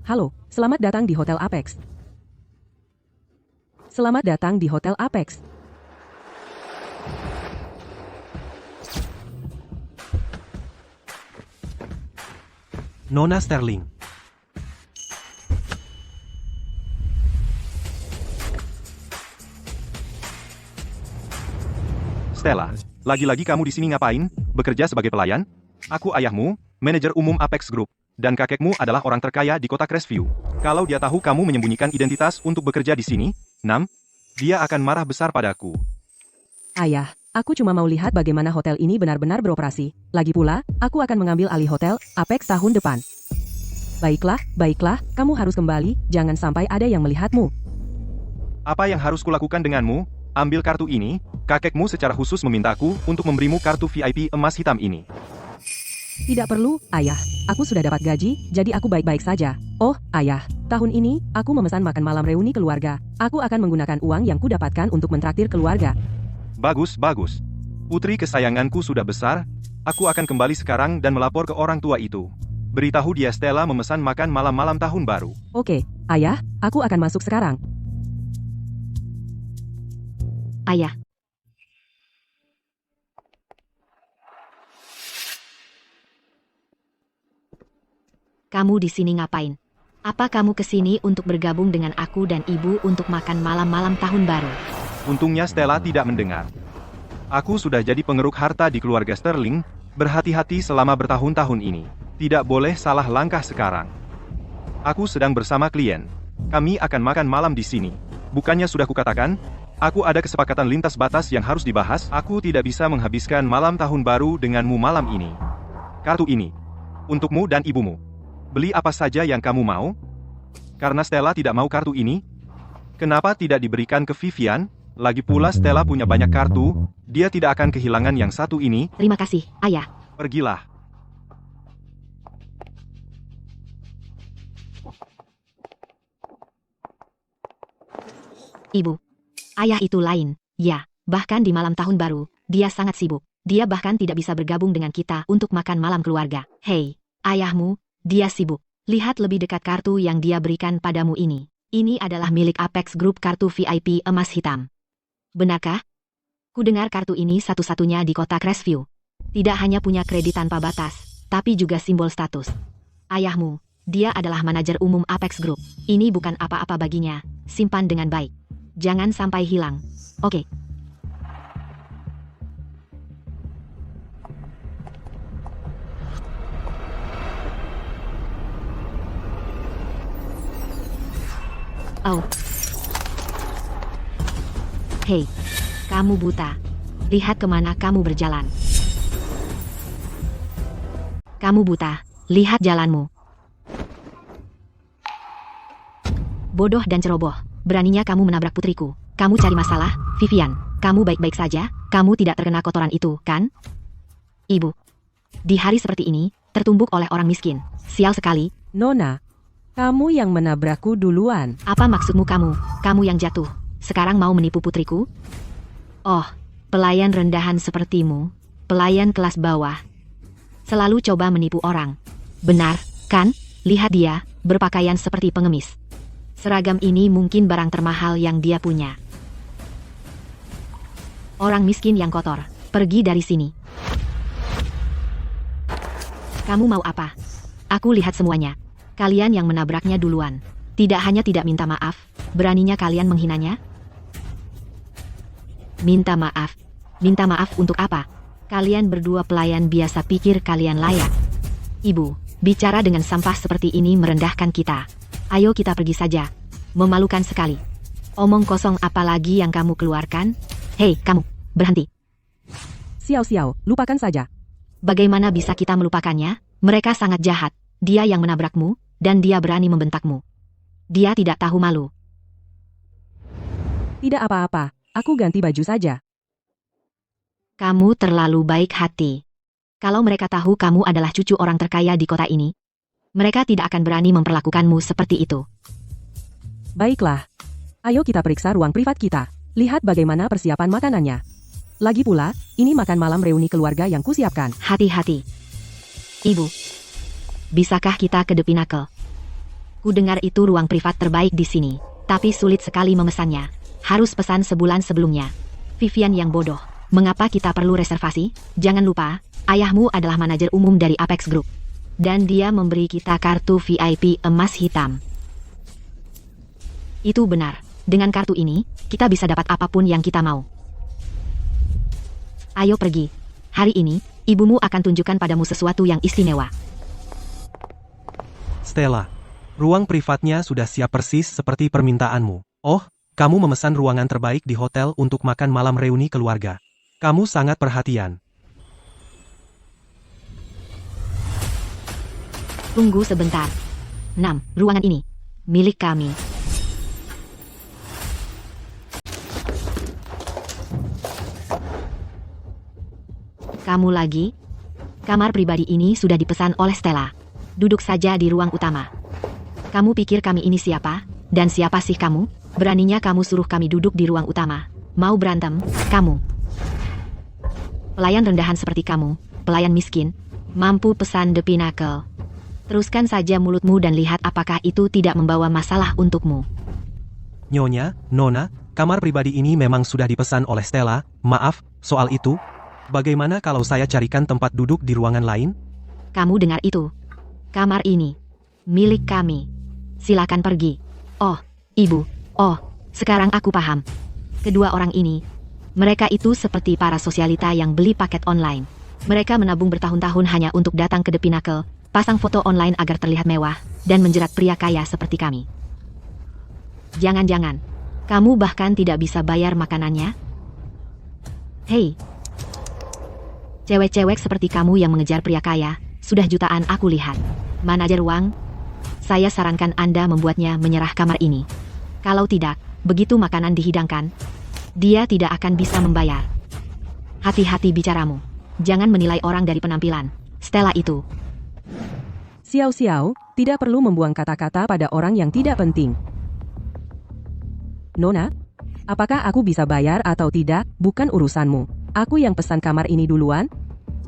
Halo, selamat datang di Hotel Apex. Selamat datang di Hotel Apex. Nona Sterling. Stella, lagi-lagi kamu di sini ngapain? Bekerja sebagai pelayan? Aku ayahmu, manajer umum Apex Group, dan kakekmu adalah orang terkaya di kota Crestview. Kalau dia tahu kamu menyembunyikan identitas untuk bekerja di sini, dia akan marah besar padaku. Ayah, aku cuma mau lihat bagaimana hotel ini benar-benar beroperasi. Lagi pula, aku akan mengambil alih Hotel Apex tahun depan. Baiklah, kamu harus kembali, jangan sampai ada yang melihatmu. Apa yang harus kulakukan denganmu? Ambil kartu ini, kakekmu secara khusus memintaku untuk memberimu kartu VIP emas hitam ini. Tidak perlu, ayah. Aku sudah dapat gaji, jadi aku baik-baik saja. Oh, ayah, tahun ini, aku memesan makan malam reuni keluarga. Aku akan menggunakan uang yang kudapatkan untuk mentraktir keluarga. Bagus. Putri kesayanganku sudah besar, aku akan kembali sekarang dan melapor ke orang tua itu. Beritahu dia Stella memesan makan malam-malam tahun baru. Oke, ayah, aku akan masuk sekarang. Ayah. Kamu di sini ngapain? Apa kamu kesini untuk bergabung dengan aku dan ibu untuk makan malam-malam tahun baru? Untungnya Stella tidak mendengar. Aku sudah jadi pengeruk harta di keluarga Sterling, berhati-hati selama bertahun-tahun ini. Tidak boleh salah langkah sekarang. Aku sedang bersama klien. Kami akan makan malam di sini. Bukannya sudah kukatakan, aku ada kesepakatan lintas batas yang harus dibahas. Aku tidak bisa menghabiskan malam tahun baru denganmu malam ini. Kartu ini, untukmu dan ibumu. Beli apa saja yang kamu mau? Karena Stella tidak mau kartu ini, kenapa tidak diberikan ke Vivian? Lagi pula Stella punya banyak kartu, dia tidak akan kehilangan yang satu ini. Terima kasih, ayah. Pergilah. Ibu. Ayah itu lain. Ya, bahkan di malam tahun baru, dia sangat sibuk. Dia bahkan tidak bisa bergabung dengan kita untuk makan malam keluarga. Hei, ayahmu, dia sibuk. Lihat lebih dekat kartu yang dia berikan padamu ini. Ini adalah milik Apex Group kartu VIP emas hitam. Benarkah? Ku dengar kartu ini satu-satunya di kota Crestview. Tidak hanya punya kredit tanpa batas, tapi juga simbol status. Ayahmu, dia adalah manajer umum Apex Group. Ini bukan apa-apa baginya. Simpan dengan baik. Jangan sampai hilang. Oke. Oh. Hei, kamu buta. Lihat kemana kamu berjalan. Kamu buta, lihat jalanmu. Bodoh dan ceroboh. Beraninya kamu menabrak putriku. Kamu cari masalah, Vivian. Kamu baik-baik saja, kamu tidak terkena kotoran itu, kan? Ibu. Di hari seperti ini, tertumbuk oleh orang miskin. Sial sekali. Nona, kamu yang menabrakku duluan. Apa maksudmu kamu? Kamu yang jatuh. Sekarang mau menipu putriku? Oh, pelayan rendahan sepertimu. Pelayan kelas bawah. Selalu coba menipu orang. Benar, kan? Lihat dia, berpakaian seperti pengemis. Seragam ini mungkin barang termahal yang dia punya. Orang miskin yang kotor, pergi dari sini. Kamu mau apa? Aku lihat semuanya. Kalian yang menabraknya duluan. Tidak hanya tidak minta maaf, beraninya kalian menghinanya? Minta maaf. Minta maaf untuk apa? Kalian berdua pelayan biasa pikir kalian layak. Ibu, bicara dengan sampah seperti ini merendahkan kita. Ayo kita pergi saja. Memalukan sekali. Omong kosong apa lagi yang kamu keluarkan? Hei, kamu, berhenti. Siau, lupakan saja. Bagaimana bisa kita melupakannya? Mereka sangat jahat. Dia yang menabrakmu, dan dia berani membentakmu. Dia tidak tahu malu. Tidak apa-apa, aku ganti baju saja. Kamu terlalu baik hati. Kalau mereka tahu kamu adalah cucu orang terkaya di kota ini, mereka tidak akan berani memperlakukanmu seperti itu. Baiklah. Ayo kita periksa ruang privat kita. Lihat bagaimana persiapan makanannya. Lagi pula, ini makan malam reuni keluarga yang kusiapkan. Hati-hati. Ibu. Bisakah kita ke The Pinnacle? Ku dengar itu ruang privat terbaik di sini, tapi sulit sekali memesannya. Harus pesan sebulan sebelumnya. Vivian yang bodoh. Mengapa kita perlu reservasi? Jangan lupa, ayahmu adalah manajer umum dari Apex Group. Dan dia memberi kita kartu VIP emas hitam. Itu benar. Dengan kartu ini, kita bisa dapat apapun yang kita mau. Ayo pergi. Hari ini, ibumu akan tunjukkan padamu sesuatu yang istimewa. Stella, ruang privatnya sudah siap persis seperti permintaanmu. Oh, kamu memesan ruangan terbaik di hotel untuk makan malam reuni keluarga. Kamu sangat perhatian. Tunggu sebentar. 6. Ruangan ini milik kami. Kamu lagi? Kamar pribadi ini sudah dipesan oleh Stella. Duduk saja di ruang utama. Kamu pikir kami ini siapa? Dan siapa sih kamu? Beraninya kamu suruh kami duduk di ruang utama. Mau berantem? Kamu. Pelayan rendahan seperti kamu, pelayan miskin, mampu pesan The Pinnacle. Teruskan saja mulutmu dan lihat apakah itu tidak membawa masalah untukmu. Nyonya, Nona, kamar pribadi ini memang sudah dipesan oleh Stella. Maaf, soal itu. Bagaimana kalau saya carikan tempat duduk di ruangan lain? Kamu dengar itu? Kamar ini milik kami. Silakan pergi. Oh, ibu. Oh, sekarang aku paham. Kedua orang ini, mereka itu seperti para sosialita yang beli paket online. Mereka menabung bertahun-tahun hanya untuk datang ke The Pinnacle, pasang foto online agar terlihat mewah, dan menjerat pria kaya seperti kami. Jangan-jangan, kamu bahkan tidak bisa bayar makanannya? Hei, cewek-cewek seperti kamu yang mengejar pria kaya, sudah jutaan aku lihat. Manajer Wang, saya sarankan Anda membuatnya menyerah kamar ini. Kalau tidak, begitu makanan dihidangkan, dia tidak akan bisa membayar. Hati-hati bicaramu. Jangan menilai orang dari penampilan. Stella itu. Xiao, tidak perlu membuang kata-kata pada orang yang tidak penting. Nona, apakah aku bisa bayar atau tidak, bukan urusanmu. Aku yang pesan kamar ini duluan.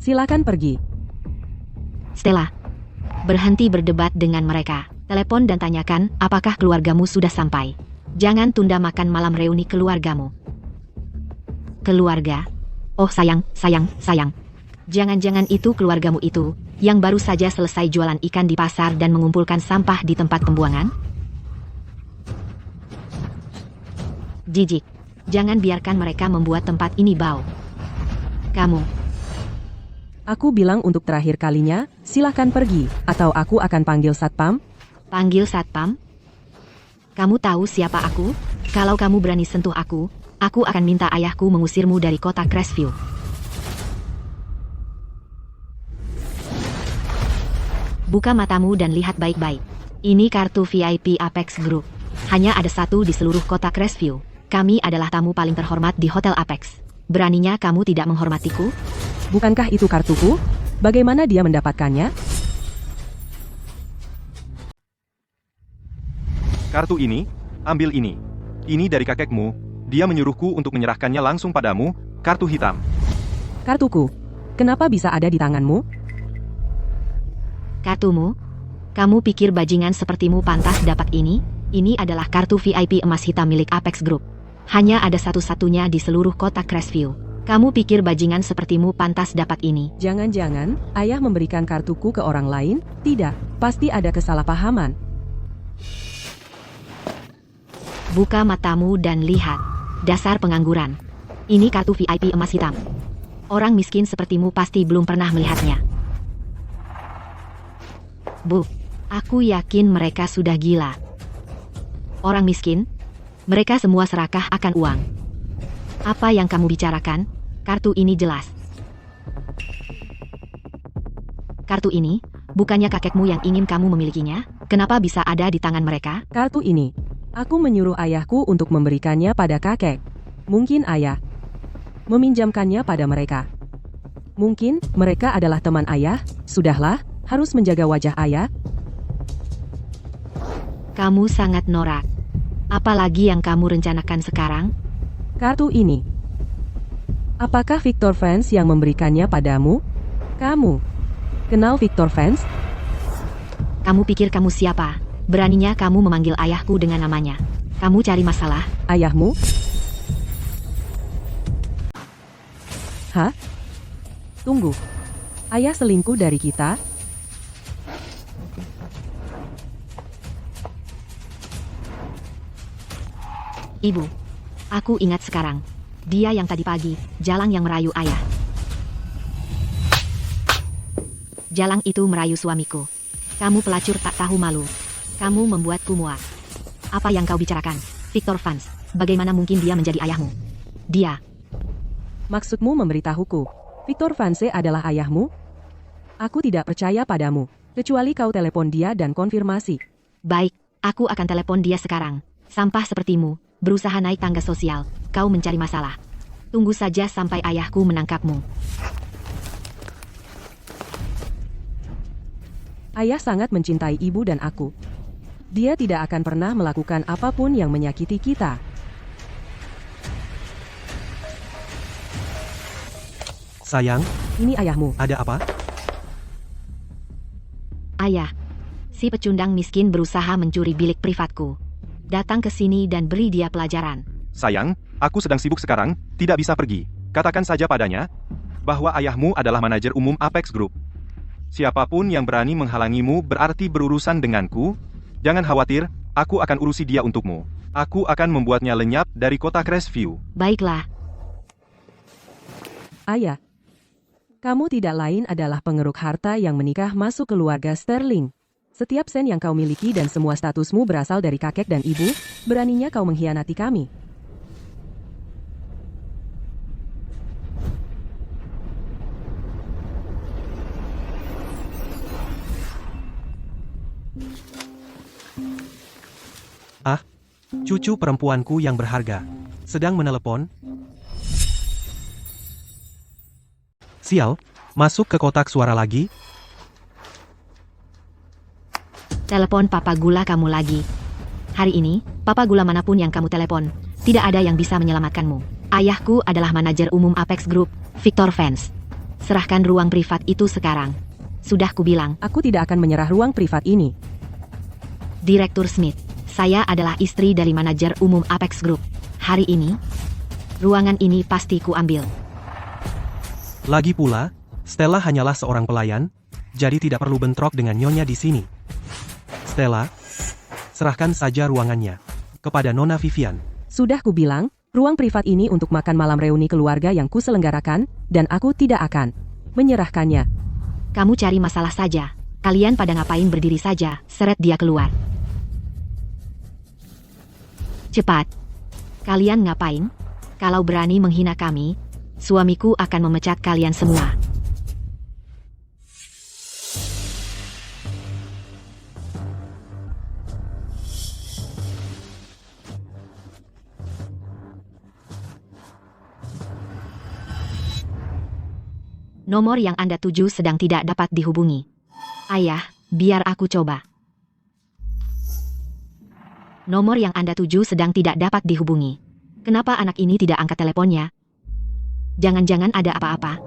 Silakan pergi. Stella, berhenti berdebat dengan mereka. Telepon dan tanyakan apakah keluargamu sudah sampai. Jangan tunda makan malam reuni keluargamu. Keluarga? Oh sayang. Jangan-jangan itu keluargamu itu, yang baru saja selesai jualan ikan di pasar dan mengumpulkan sampah di tempat pembuangan? Jijik. Jangan biarkan mereka membuat tempat ini bau. Kamu. Aku bilang untuk terakhir kalinya, silakan pergi, atau aku akan panggil satpam. Panggil satpam? Kamu tahu siapa aku? Kalau kamu berani sentuh aku akan minta ayahku mengusirmu dari kota Crestview. Buka matamu dan lihat baik-baik. Ini kartu VIP Apex Group. Hanya ada satu di seluruh kota Crestview. Kami adalah tamu paling terhormat di Hotel Apex. Beraninya kamu tidak menghormatiku? Bukankah itu kartuku? Bagaimana dia mendapatkannya? Kartu ini, ambil ini. Ini dari kakekmu. Dia menyuruhku untuk menyerahkannya langsung padamu, kartu hitam. Kartuku. Kenapa bisa ada di tanganmu? Kartumu? Kamu pikir bajingan sepertimu pantas dapat ini? Ini adalah kartu VIP emas hitam milik Apex Group. Hanya ada satu-satunya di seluruh kota Crestview. Kamu pikir bajingan sepertimu pantas dapat ini? Jangan-jangan, ayah memberikan kartuku ke orang lain? Tidak, pasti ada kesalahpahaman. Buka matamu dan lihat. Dasar pengangguran. Ini kartu VIP emas hitam. Orang miskin sepertimu pasti belum pernah melihatnya. Bu, aku yakin mereka sudah gila. Orang miskin? Mereka semua serakah akan uang. Apa yang kamu bicarakan? Kartu ini jelas. Kartu ini, bukannya kakekmu yang ingin kamu memilikinya? Kenapa bisa ada di tangan mereka? Kartu ini. Aku menyuruh ayahku untuk memberikannya pada kakek. Mungkin ayah meminjamkannya pada mereka. Mungkin mereka adalah teman ayah. Sudahlah, harus menjaga wajah ayah. Kamu sangat norak. Apalagi yang kamu rencanakan sekarang? Kartu ini. Apakah Victor Vance yang memberikannya padamu? Kamu kenal Victor Vance? Kamu pikir kamu siapa? Beraninya kamu memanggil ayahku dengan namanya. Kamu cari masalah? Ayahmu? Hah? Tunggu. Ayah selingkuh dari kita? Ibu. Aku ingat sekarang. Dia yang tadi pagi, Jalang yang merayu ayah. Jalang itu merayu suamiku. Kamu pelacur tak tahu malu. Kamu membuatku muak. Apa yang kau bicarakan, Victor Vance? Bagaimana mungkin dia menjadi ayahmu? Dia. Maksudmu memberitahuku, Victor Vance adalah ayahmu? Aku tidak percaya padamu, kecuali kau telepon dia dan konfirmasi. Baik, aku akan telepon dia sekarang. Sampah sepertimu, berusaha naik tangga sosial, kau mencari masalah. Tunggu saja sampai ayahku menangkapmu. Ayah sangat mencintai ibu dan aku. Dia tidak akan pernah melakukan apapun yang menyakiti kita. Sayang, Ini ayahmu. ada apa? Ayah, si pecundang miskin berusaha mencuri bilik privatku. Datang ke sini dan beri dia pelajaran. Sayang, aku sedang sibuk sekarang, tidak bisa pergi. Katakan saja padanya bahwa ayahmu adalah manajer umum Apex Group. Siapapun yang berani menghalangimu berarti berurusan denganku. Jangan khawatir, aku akan urusi dia untukmu. Aku akan membuatnya lenyap dari kota Crestview. Baiklah, Ayah, kamu tidak lain adalah pengeruk harta yang menikah masuk keluarga Sterling. Setiap sen yang kau miliki dan semua statusmu berasal dari kakek dan ibu, beraninya kau mengkhianati kami. Ah, cucu perempuanku yang berharga. Sedang menelepon. Sial, masuk ke kotak suara lagi. telepon Papa Gula kamu lagi. Hari ini, Papa Gula manapun yang kamu telepon, tidak ada yang bisa menyelamatkanmu. Ayahku adalah manajer umum Apex Group, Victor Vance. Serahkan ruang privat itu sekarang. Sudah kubilang, Aku tidak akan menyerah ruang privat ini. Direktur Smith, saya adalah istri dari manajer umum Apex Group. Hari ini, ruangan ini pasti kuambil. Lagi pula, Stella hanyalah seorang pelayan, jadi tidak perlu bentrok dengan nyonya di sini. Stella, serahkan saja ruangannya kepada Nona Vivian. Sudah kubilang, ruang privat ini untuk makan malam reuni keluarga yang kuselenggarakan, dan aku tidak akan menyerahkannya. Kamu cari masalah saja. Kalian pada ngapain berdiri saja, seret dia keluar. Cepat. Kalian ngapain? Kalau berani menghina kami, suamiku akan memecat kalian semua. Nomor yang Anda tuju sedang tidak dapat dihubungi. Ayah, biar aku coba. Nomor yang Anda tuju sedang tidak dapat dihubungi. Kenapa anak ini tidak angkat teleponnya? Jangan-jangan ada apa-apa.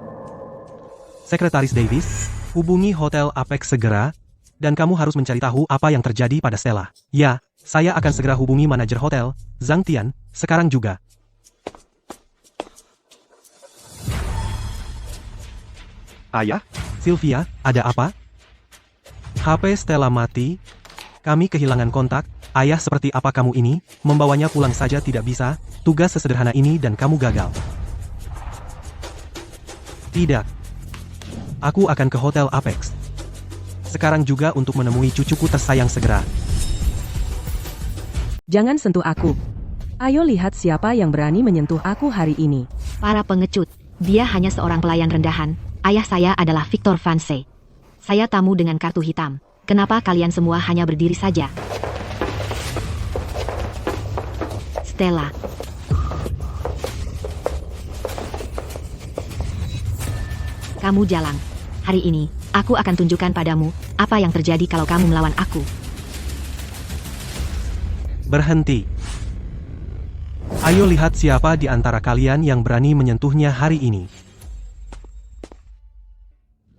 Sekretaris Davis, hubungi Hotel Apex segera, dan kamu harus mencari tahu apa yang terjadi pada Stella. Ya, saya akan segera hubungi manajer hotel, Zhang Tian, sekarang juga. Ayah, Sylvia, ada apa? HP Stella mati. Kami kehilangan kontak. Ayah, seperti apa kamu ini? Membawanya pulang saja tidak bisa. Tugas sesederhana ini dan kamu gagal. Tidak. Aku akan ke Hotel Apex. Sekarang juga untuk menemui cucuku tersayang segera. Jangan sentuh aku. Ayo lihat siapa yang berani menyentuh aku hari ini. Para pengecut, dia hanya seorang pelayan rendahan. Ayah saya adalah Victor Vance. Saya tamu dengan kartu hitam. Kenapa kalian semua hanya berdiri saja? Stella. Kamu Jalang. Hari ini, aku akan tunjukkan padamu apa yang terjadi kalau kamu melawan aku. Berhenti. Ayo lihat siapa di antara kalian yang berani menyentuhnya hari ini.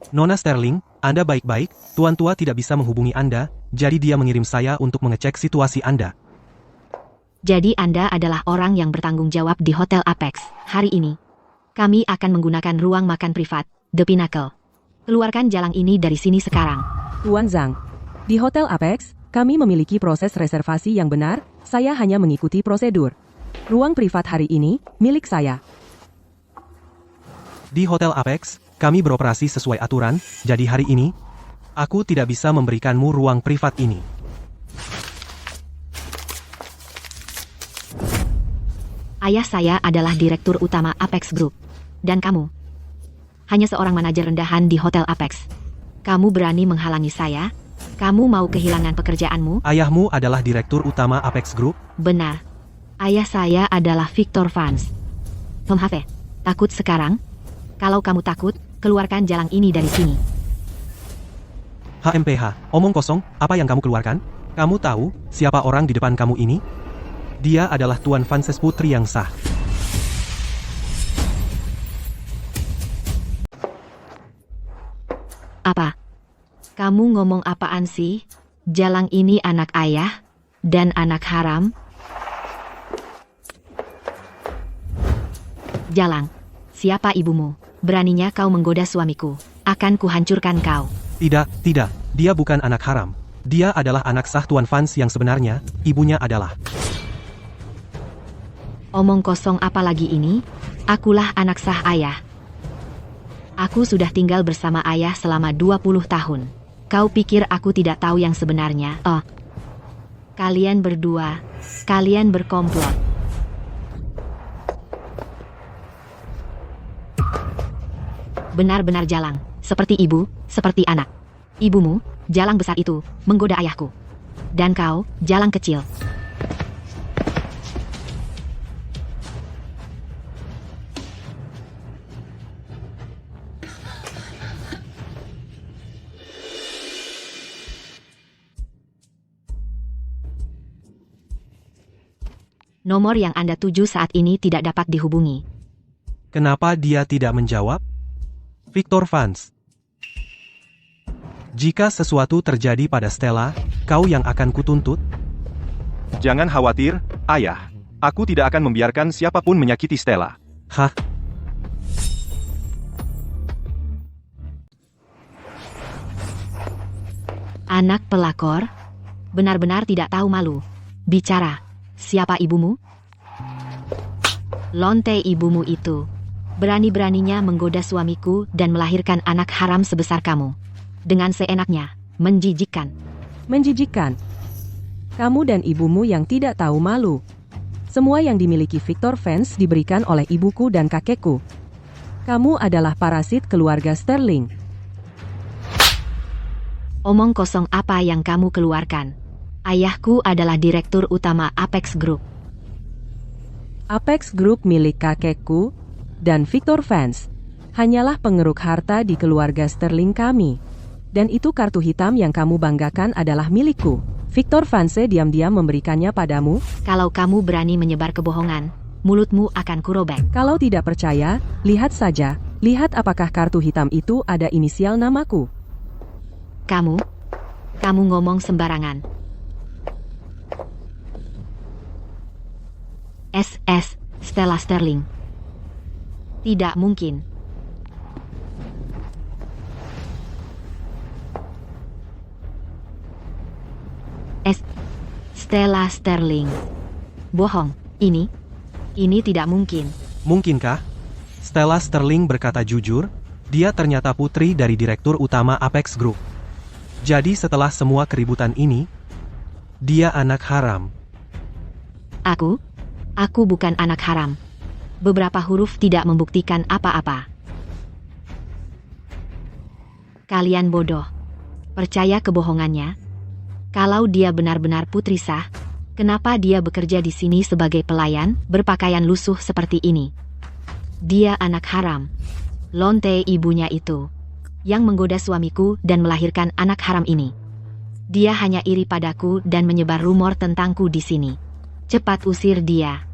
Nona Sterling, Anda baik-baik, Tuan Tua tidak bisa menghubungi Anda, jadi dia mengirim saya untuk mengecek situasi Anda. Jadi Anda adalah orang yang bertanggung jawab di Hotel Apex. Hari ini, kami akan menggunakan ruang makan privat, The Pinnacle. Keluarkan jalang ini dari sini sekarang. Tuan Zhang, di Hotel Apex, kami memiliki proses reservasi yang benar, saya hanya mengikuti prosedur. Ruang privat hari ini, milik saya. Di Hotel Apex, kami beroperasi sesuai aturan, jadi hari ini, aku tidak bisa memberikanmu ruang privat ini. Ayah saya adalah direktur utama Apex Group. Dan kamu? Hanya seorang manajer rendahan di Hotel Apex. Kamu berani menghalangi saya? Kamu mau kehilangan pekerjaanmu? Ayahmu adalah direktur utama Apex Group? Benar. Ayah saya adalah Victor Vance. Hafe, takut sekarang? Kalau kamu takut, keluarkan jalang ini dari sini. HMPH, omong kosong, apa yang kamu keluarkan? Kamu tahu siapa orang di depan kamu ini? Dia adalah Tuan Vances putri yang sah. Apa? Kamu ngomong apaan sih? Jalang ini anak ayah dan anak haram? Jalang, siapa ibumu? Beraninya kau menggoda suamiku. Akan kuhancurkan kau. Tidak, dia bukan anak haram. Dia adalah anak sah Tuan Vance yang sebenarnya, ibunya adalah. Omong kosong apa lagi ini? Akulah anak sah ayah. Aku sudah tinggal bersama ayah selama 20 tahun. Kau pikir aku tidak tahu yang sebenarnya? Oh. Kalian berdua, kalian berkomplot. Benar-benar jalang, seperti ibu, seperti anak. Ibumu, jalang besar itu, menggoda ayahku. Dan kau, jalang kecil. Nomor yang Anda tuju saat ini tidak dapat dihubungi. Kenapa dia tidak menjawab? Victor Vance. Jika sesuatu terjadi pada Stella, kau yang akan kutuntut? Jangan khawatir, Ayah. Aku tidak akan membiarkan siapapun menyakiti Stella. Hah? Anak pelakor? Benar-benar tidak tahu malu. Bicara. Siapa ibumu? Lonte ibumu itu. Berani-beraninya menggoda suamiku dan melahirkan anak haram sebesar kamu. Dengan seenaknya, menjijikkan. Menjijikkan. Kamu dan ibumu yang tidak tahu malu. Semua yang dimiliki Victor Vance diberikan oleh ibuku dan kakekku. Kamu adalah parasit keluarga Sterling. Omong kosong apa yang kamu keluarkan? Ayahku adalah direktur utama Apex Group. Apex Group milik kakekku dan Victor Vance hanyalah pengeruk harta di keluarga Sterling kami. Dan itu kartu hitam yang kamu banggakan adalah milikku. Victor Vance diam-diam memberikannya padamu. Kalau kamu berani menyebar kebohongan, mulutmu akan kurobek. Kalau tidak percaya, lihat saja. Lihat apakah kartu hitam itu ada inisial namaku. Kamu ngomong sembarangan. SS, Stella Sterling. Tidak mungkin. Stella Sterling. Bohong. Ini tidak mungkin. Mungkinkah? Stella Sterling berkata jujur, dia ternyata putri dari direktur utama Apex Group. Jadi setelah semua keributan ini, dia anak haram. Aku bukan anak haram. Beberapa huruf tidak membuktikan apa-apa. Kalian bodoh. Percaya kebohongannya? Kalau dia benar-benar putri sah, kenapa dia bekerja di sini sebagai pelayan, berpakaian lusuh seperti ini? Dia anak haram. Lonte ibunya itu, yang menggoda suamiku dan melahirkan anak haram ini. Dia hanya iri padaku dan menyebar rumor tentangku di sini. Cepat usir dia.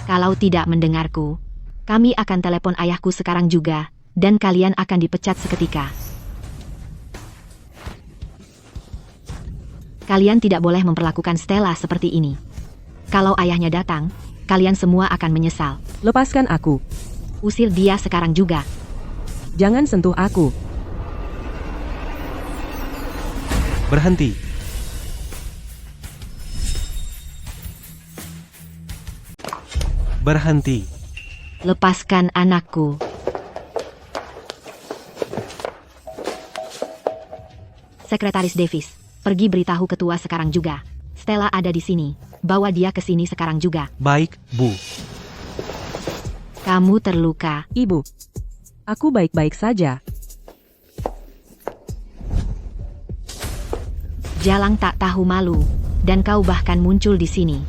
Kalau tidak mendengarku, kami akan telepon ayahku sekarang juga, dan kalian akan dipecat seketika. Kalian tidak boleh memperlakukan Stella seperti ini. Kalau ayahnya datang, kalian semua akan menyesal. Lepaskan aku. Usir dia sekarang juga. Jangan sentuh aku. Berhenti. Berhenti. Lepaskan anakku. Sekretaris Davis, pergi beritahu ketua sekarang juga. Stella ada di sini. Bawa dia ke sini sekarang juga. Baik, Bu. Kamu terluka. Ibu. Aku baik-baik saja. Jalang tak tahu malu. Dan kau bahkan muncul di sini.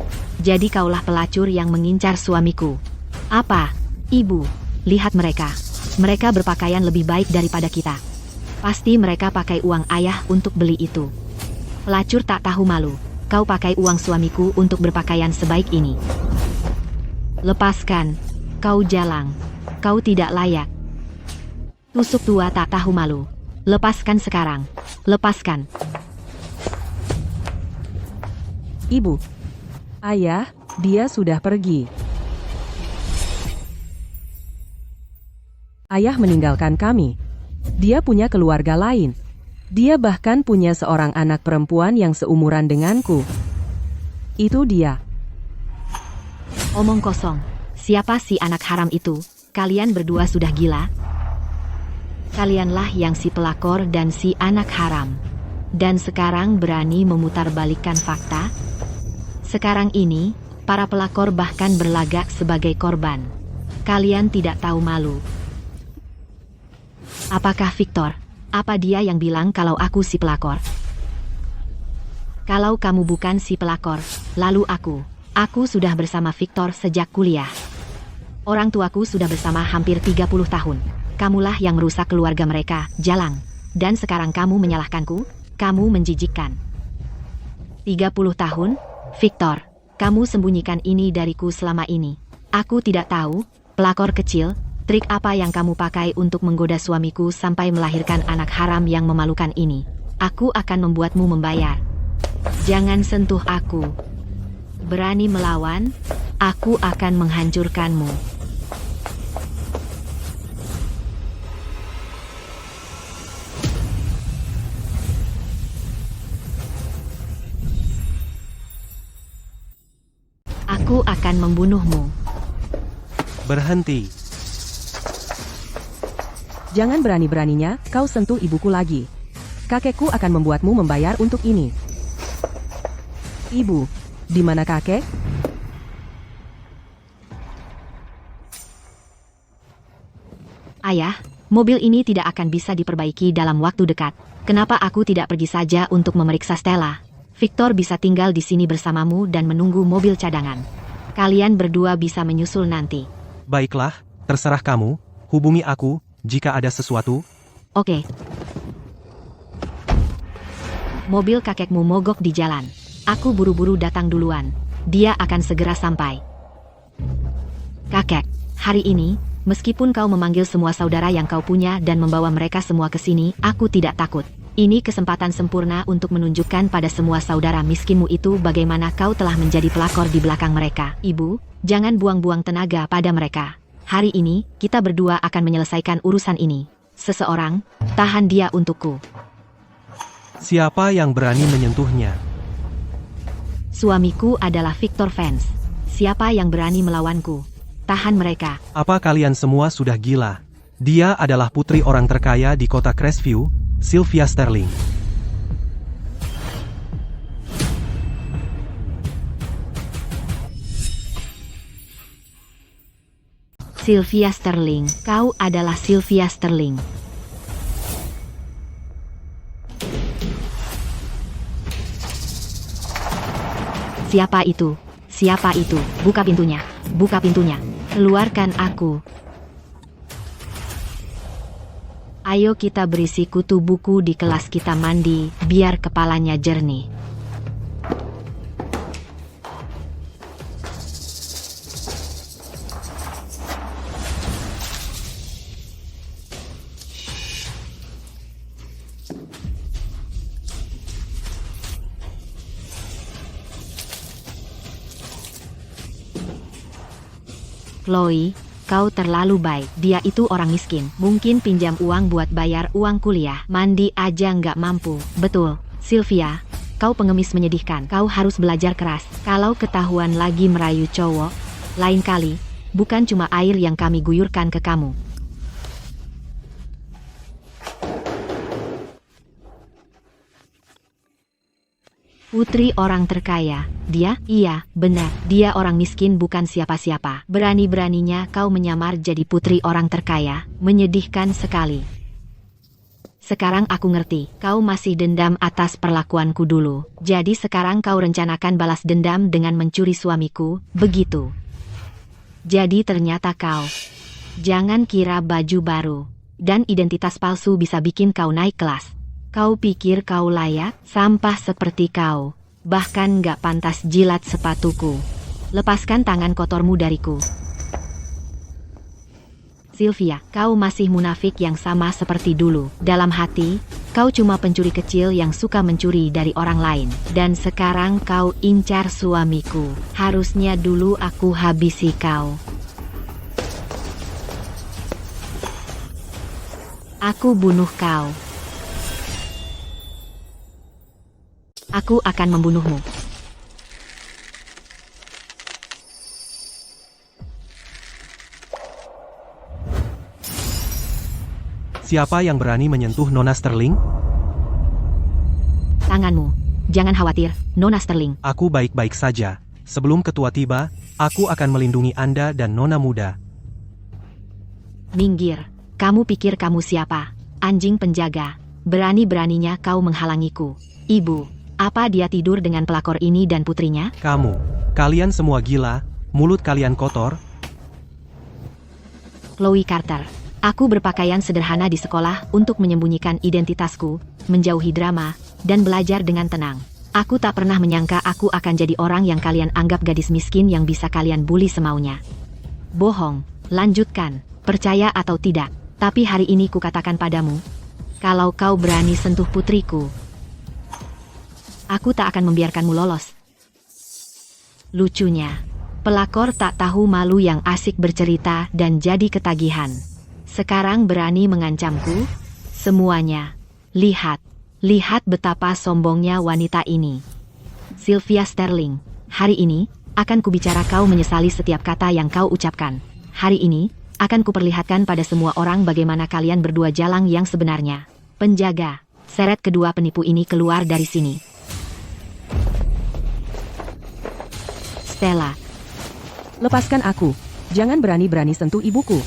Jadi kaulah pelacur yang mengincar suamiku. Apa? Ibu, lihat mereka. Mereka berpakaian lebih baik daripada kita. Pasti mereka pakai uang ayah untuk beli itu. Pelacur tak tahu malu. Kau pakai uang suamiku untuk berpakaian sebaik ini. Lepaskan. Kau jalang. Kau tidak layak. Tusuk tua tak tahu malu. Lepaskan sekarang. Lepaskan. Ibu. Ayah, dia sudah pergi. Ayah meninggalkan kami. Dia punya keluarga lain. Dia bahkan punya seorang anak perempuan yang seumuran denganku. Itu dia. Omong kosong. Siapa si anak haram itu? Kalian berdua sudah gila? Kalianlah yang si pelakor dan si anak haram. Dan sekarang berani memutarbalikkan fakta? Sekarang ini, para pelakor bahkan berlagak sebagai korban. Kalian tidak tahu malu. Apakah Victor? Apa dia yang bilang kalau aku si pelakor? Kalau kamu bukan si pelakor, lalu aku. Aku sudah bersama Victor sejak kuliah. Orang tuaku sudah bersama hampir 30 tahun. Kamulah yang merusak keluarga mereka, Jalang. Dan sekarang kamu menyalahkanku? Kamu menjijikkan. 30 tahun? Victor, kamu sembunyikan ini dariku selama ini. Aku tidak tahu, pelakor kecil, trik apa yang kamu pakai untuk menggoda suamiku sampai melahirkan anak haram yang memalukan ini. Aku akan membuatmu membayar. Jangan sentuh aku. Berani melawan, aku akan menghancurkanmu. Aku akan membunuhmu. Berhenti. Jangan berani-beraninya kau sentuh ibuku lagi. Kakekku akan membuatmu membayar untuk ini. Ibu, di mana kakek? Ayah, mobil ini tidak akan bisa diperbaiki dalam waktu dekat. Kenapa aku tidak pergi saja untuk memeriksa Stella? Victor bisa tinggal di sini bersamamu dan menunggu mobil cadangan. Kalian berdua bisa menyusul nanti. Baiklah, terserah kamu. Hubungi aku jika ada sesuatu. Oke. Mobil kakekmu mogok di jalan. Aku buru-buru datang duluan. Dia akan segera sampai. Kakek, hari ini, meskipun kau memanggil semua saudara yang kau punya dan membawa mereka semua ke sini, aku tidak takut. Ini kesempatan sempurna untuk menunjukkan pada semua saudara miskinmu itu bagaimana kau telah menjadi pelakor di belakang mereka. Ibu, jangan buang-buang tenaga pada mereka. Hari ini, kita berdua akan menyelesaikan urusan ini. Seseorang, tahan dia untukku. Siapa yang berani menyentuhnya? Suamiku adalah Victor Vance. Siapa yang berani melawanku? Tahan mereka. Apa kalian semua sudah gila? Dia adalah putri orang terkaya di kota Crestview, Sylvia Sterling. Sylvia Sterling, kau adalah Sylvia Sterling. Siapa itu? Siapa itu? Buka pintunya. Buka pintunya. Keluarkan aku. Ayo kita berisi kutu buku di kelas kita mandi, biar kepalanya jernih. Chloe, kau terlalu baik. Dia itu orang miskin. Mungkin pinjam uang buat bayar uang kuliah. Mandi aja nggak mampu. Betul, Sylvia. Kau pengemis menyedihkan. Kau harus belajar keras. Kalau ketahuan lagi merayu cowok, lain kali, bukan cuma air yang kami guyurkan ke kamu. Putri orang terkaya. Dia? Iya, benar. Dia orang miskin bukan siapa-siapa. Berani-beraninya kau menyamar jadi putri orang terkaya. Menyedihkan sekali. Sekarang aku ngerti. Kau masih dendam atas perlakuanku dulu. Jadi sekarang kau rencanakan balas dendam dengan mencuri suamiku, begitu? Jadi ternyata kau. Jangan kira baju baru dan identitas palsu bisa bikin kau naik kelas. Kau pikir kau layak? Sampah seperti kau. Bahkan gak pantas jilat sepatuku. Lepaskan tangan kotormu dariku. Sylvia, kau masih munafik yang sama seperti dulu. Dalam hati, kau cuma pencuri kecil yang suka mencuri dari orang lain. Dan sekarang kau incar suamiku. Harusnya dulu aku habisi kau. Aku bunuh kau. Aku akan membunuhmu. Siapa yang berani menyentuh Nona Sterling? Tanganmu. Jangan khawatir, Nona Sterling. Aku baik-baik saja. Sebelum ketua tiba, aku akan melindungi Anda dan Nona muda. Minggir. Kamu pikir kamu siapa? Anjing penjaga. Berani-beraninya kau menghalangiku. Ibu. Apa dia tidur dengan pelakor ini dan putrinya? Kalian semua gila, mulut kalian kotor. Chloe Carter. Aku berpakaian sederhana di sekolah untuk menyembunyikan identitasku, menjauhi drama, dan belajar dengan tenang. Aku tak pernah menyangka aku akan jadi orang yang kalian anggap gadis miskin yang bisa kalian bully semaunya. Bohong, lanjutkan, percaya atau tidak. Tapi hari ini kukatakan padamu, kalau kau berani sentuh putriku, aku tak akan membiarkanmu lolos. Lucunya, pelakor tak tahu malu yang asik bercerita dan jadi ketagihan. Sekarang berani mengancamku? Semuanya. Lihat betapa sombongnya wanita ini. Sylvia Sterling, hari ini, akan kubicara kau menyesali setiap kata yang kau ucapkan. Hari ini, akan kuperlihatkan pada semua orang bagaimana kalian berdua jalang yang sebenarnya. Penjaga, seret kedua penipu ini keluar dari sini. Stella. Lepaskan aku. Jangan berani-berani sentuh ibuku.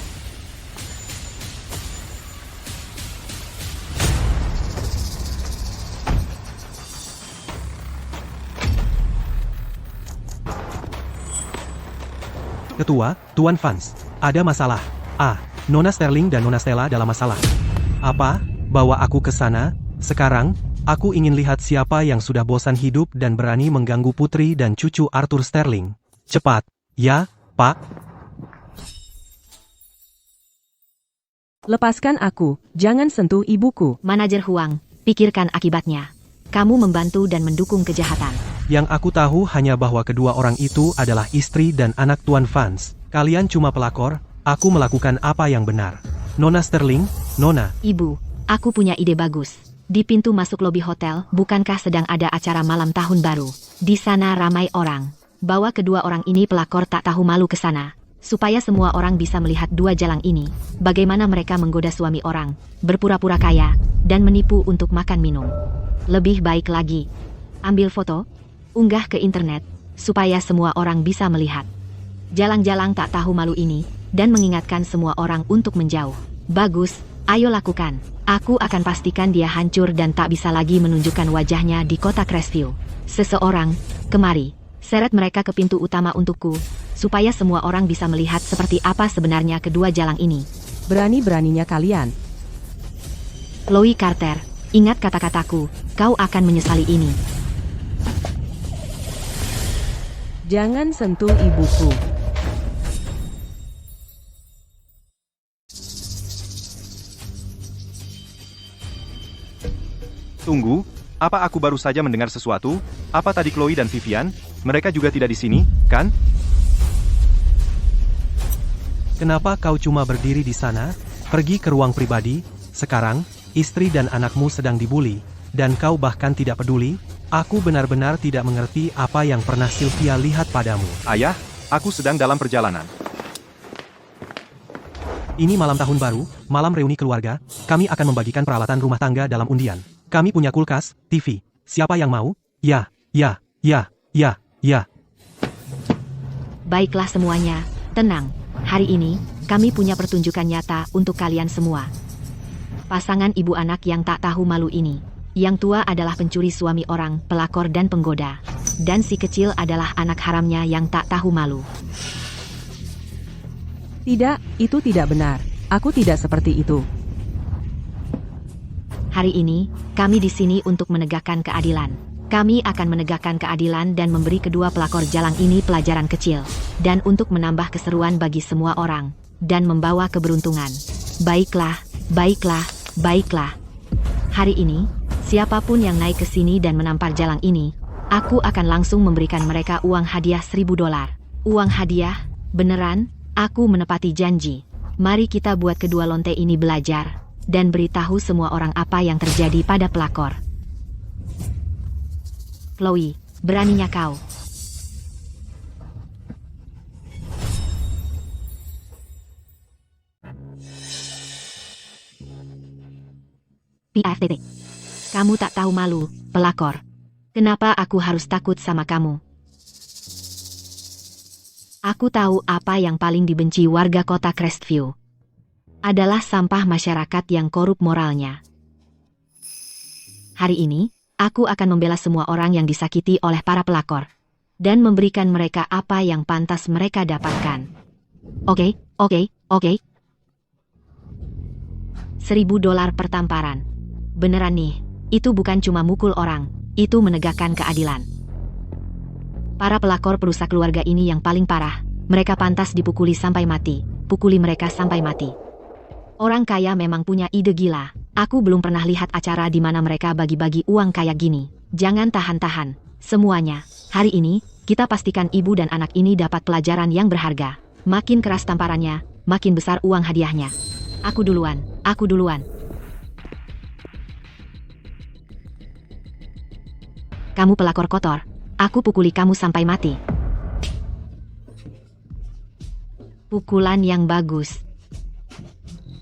Ketua, Tuan Vance, ada masalah. Nona Sterling dan Nona Stella dalam masalah. Apa? Bawa aku ke sana? Sekarang, aku ingin lihat siapa yang sudah bosan hidup dan berani mengganggu putri dan cucu Arthur Sterling. Cepat. Ya, Pak. Lepaskan aku. Jangan sentuh ibuku. Manajer Huang, pikirkan akibatnya. Kamu membantu dan mendukung kejahatan. Yang aku tahu hanya bahwa kedua orang itu adalah istri dan anak Tuan Vance. Kalian cuma pelakor, aku melakukan apa yang benar. Nona Sterling, Nona. Ibu, aku punya ide bagus. Di pintu masuk lobi hotel, bukankah sedang ada acara malam tahun baru? Di sana ramai orang. Bawa kedua orang ini pelakor tak tahu malu ke sana. Supaya semua orang bisa melihat dua jalang ini. Bagaimana mereka menggoda suami orang, berpura-pura kaya, dan menipu untuk makan minum. Lebih baik lagi, ambil foto, unggah ke internet, supaya semua orang bisa melihat. Jalang-jalang tak tahu malu ini, dan mengingatkan semua orang untuk menjauh. Bagus, ayo lakukan. Aku akan pastikan dia hancur dan tak bisa lagi menunjukkan wajahnya di kota Crestview. Seseorang, kemari, seret mereka ke pintu utama untukku, supaya semua orang bisa melihat seperti apa sebenarnya kedua jalang ini. Berani-beraninya kalian. Chloe Carter, ingat kata-kataku, kau akan menyesali ini. Jangan sentuh ibuku. Tunggu, apa aku baru saja mendengar sesuatu? Apa tadi Chloe dan Vivian? Mereka juga tidak di sini, kan? Kenapa kau cuma berdiri di sana? Pergi ke ruang pribadi. Sekarang, istri dan anakmu sedang dibully, dan kau bahkan tidak peduli? Aku benar-benar tidak mengerti apa yang pernah Sylvia lihat padamu. Ayah, aku sedang dalam perjalanan. Ini malam tahun baru, malam reuni keluarga, kami akan membagikan peralatan rumah tangga dalam undian. Kami punya kulkas, TV. Siapa yang mau? Ya. Baiklah semuanya, tenang. Hari ini, kami punya pertunjukan nyata untuk kalian semua. Pasangan ibu anak yang tak tahu malu ini. Yang tua adalah pencuri suami orang, pelakor dan penggoda. Dan si kecil adalah anak haramnya yang tak tahu malu. Tidak, itu tidak benar. Aku tidak seperti itu. Hari ini, kami di sini untuk menegakkan keadilan. Kami akan menegakkan keadilan dan memberi kedua pelakor jalang ini pelajaran kecil. Dan untuk menambah keseruan bagi semua orang. Dan membawa keberuntungan. Baiklah. Hari ini, siapapun yang naik ke sini dan menampar jalang ini, aku akan langsung memberikan mereka uang hadiah $1000. Uang hadiah? Beneran? Aku menepati janji. Mari kita buat kedua lonte ini belajar. Dan beritahu semua orang apa yang terjadi pada pelakor. Chloe, beraninya kau. PFTT. Kamu tak tahu malu, pelakor. Kenapa aku harus takut sama kamu? Aku tahu apa yang paling dibenci warga kota Crestview. Adalah sampah masyarakat yang korup moralnya. Hari ini, aku akan membela semua orang yang disakiti oleh para pelakor. Dan memberikan mereka apa yang pantas mereka dapatkan. Oke. $1000 per tamparan. Beneran nih, itu bukan cuma mukul orang, itu menegakkan keadilan. Para pelakor perusak keluarga ini yang paling parah, mereka pantas dipukuli sampai mati, pukuli mereka sampai mati. Orang kaya memang punya ide gila, aku belum pernah lihat acara di mana mereka bagi-bagi uang kayak gini. Jangan tahan-tahan, semuanya. Hari ini, kita pastikan ibu dan anak ini dapat pelajaran yang berharga. Makin keras tamparannya, makin besar uang hadiahnya. Aku duluan. Kamu pelakor kotor, aku pukuli kamu sampai mati. Pukulan yang bagus.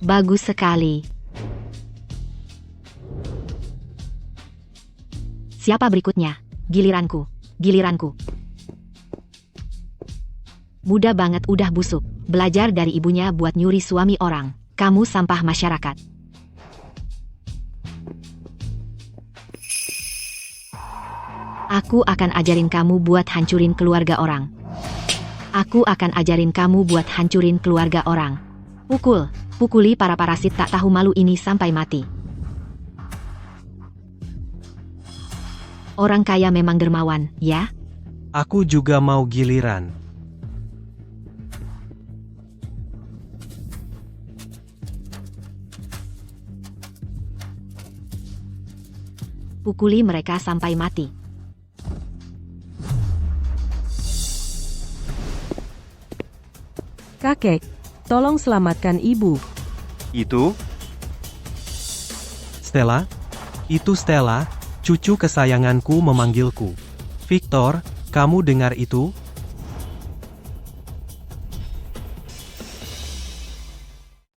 Bagus sekali. Siapa berikutnya? Giliranku. Mudah banget udah busuk. Belajar dari ibunya buat nyuri suami orang. Kamu sampah masyarakat. Aku akan ajarin kamu buat hancurin keluarga orang. Pukuli para parasit tak tahu malu ini sampai mati. Orang kaya memang dermawan, ya? Aku juga mau giliran. Pukuli mereka sampai mati. Kakek, tolong selamatkan ibu. Itu? Stella? Itu Stella, cucu kesayanganku memanggilku. Victor, kamu dengar itu?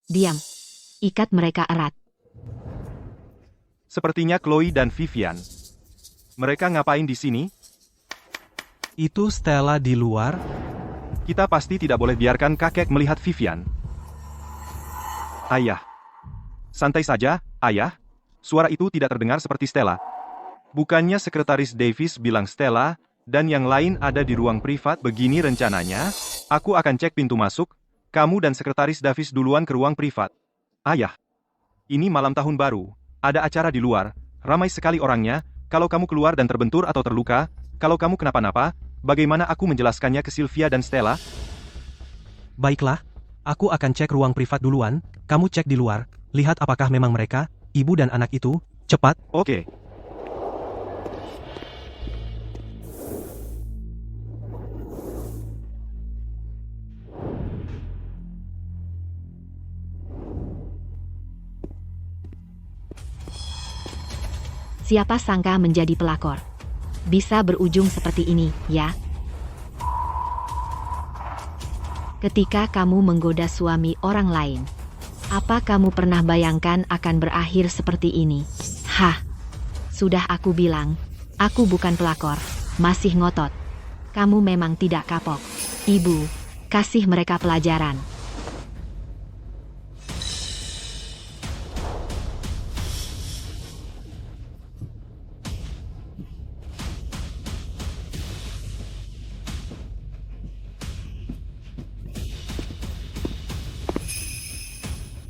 Diam. Ikat mereka erat. Sepertinya Chloe dan Vivian. Mereka ngapain di sini? Itu Stella di luar? Kita pasti tidak boleh biarkan kakek melihat Vivian. Ayah. Santai saja, ayah. Suara itu tidak terdengar seperti Stella. Bukannya sekretaris Davis bilang Stella, dan yang lain ada di ruang privat. Begini rencananya, aku akan cek pintu masuk, kamu dan sekretaris Davis duluan ke ruang privat. Ayah. Ini malam tahun baru, ada acara di luar, ramai sekali orangnya, kalau kamu keluar dan terbentur atau terluka, kalau kamu kenapa-napa, bagaimana aku menjelaskannya ke Sylvia dan Stella? Baiklah, aku akan cek ruang privat duluan, kamu cek di luar, lihat apakah memang mereka, ibu dan anak itu, cepat. Oke. Siapa sangka menjadi pelakor. Bisa berujung seperti ini, ya? Ketika kamu menggoda suami orang lain, apa kamu pernah bayangkan akan berakhir seperti ini? Hah, sudah aku bilang, aku bukan pelakor, masih ngotot. Kamu memang tidak kapok. Ibu, kasih mereka pelajaran.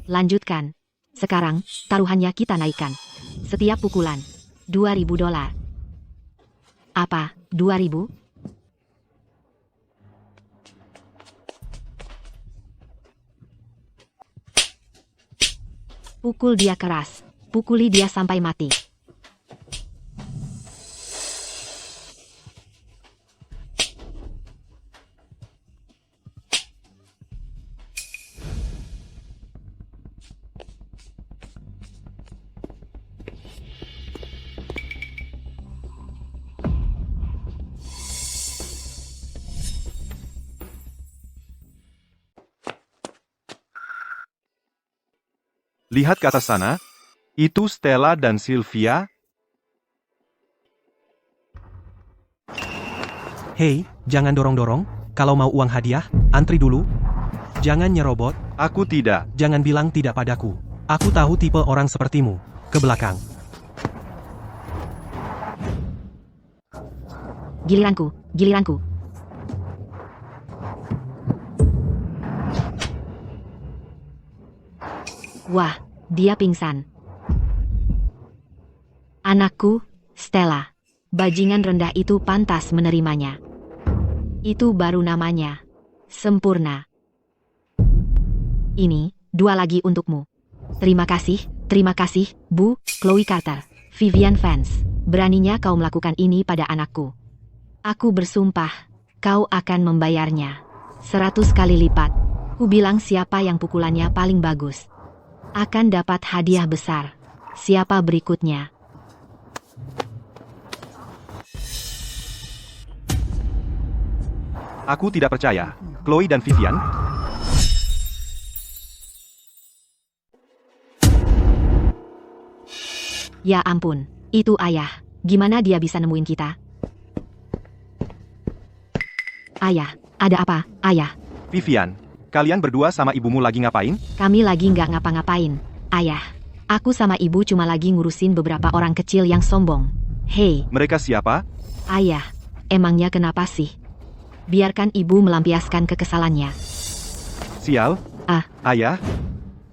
Lanjutkan. Sekarang, taruhannya kita naikkan. Setiap pukulan, $2.000. Apa, 2.000? Pukul dia keras. Pukuli dia sampai mati. Lihat ke atas sana. Itu Stella dan Sylvia. Hei, jangan dorong-dorong. Kalau mau uang hadiah, antri dulu. Jangan nyerobot. Aku tidak. Jangan bilang tidak padaku. Aku tahu tipe orang sepertimu. Ke belakang. Giliranku, giliranku. Wah, dia pingsan. Anakku, Stella. Bajingan rendah itu pantas menerimanya. Itu baru namanya. Sempurna. Ini, 2 lagi untukmu. Terima kasih, Bu, Chloe Carter. Vivian Vance. Beraninya kau melakukan ini pada anakku. Aku bersumpah, kau akan membayarnya 100 kali lipat. Ku bilang siapa yang pukulannya paling bagus akan dapat hadiah besar. Siapa berikutnya? Aku tidak percaya. Chloe dan Vivian. Ya ampun, itu ayah. Gimana dia bisa nemuin kita? Ayah, ada apa, ayah? Vivian, kalian berdua sama ibumu lagi ngapain? Kami lagi nggak ngapa-ngapain, ayah. Aku sama ibu cuma lagi ngurusin beberapa orang kecil yang sombong. Hei, Mereka siapa? ayah, emangnya kenapa sih? Biarkan ibu melampiaskan kekesalannya. Sial. Ah. Ayah,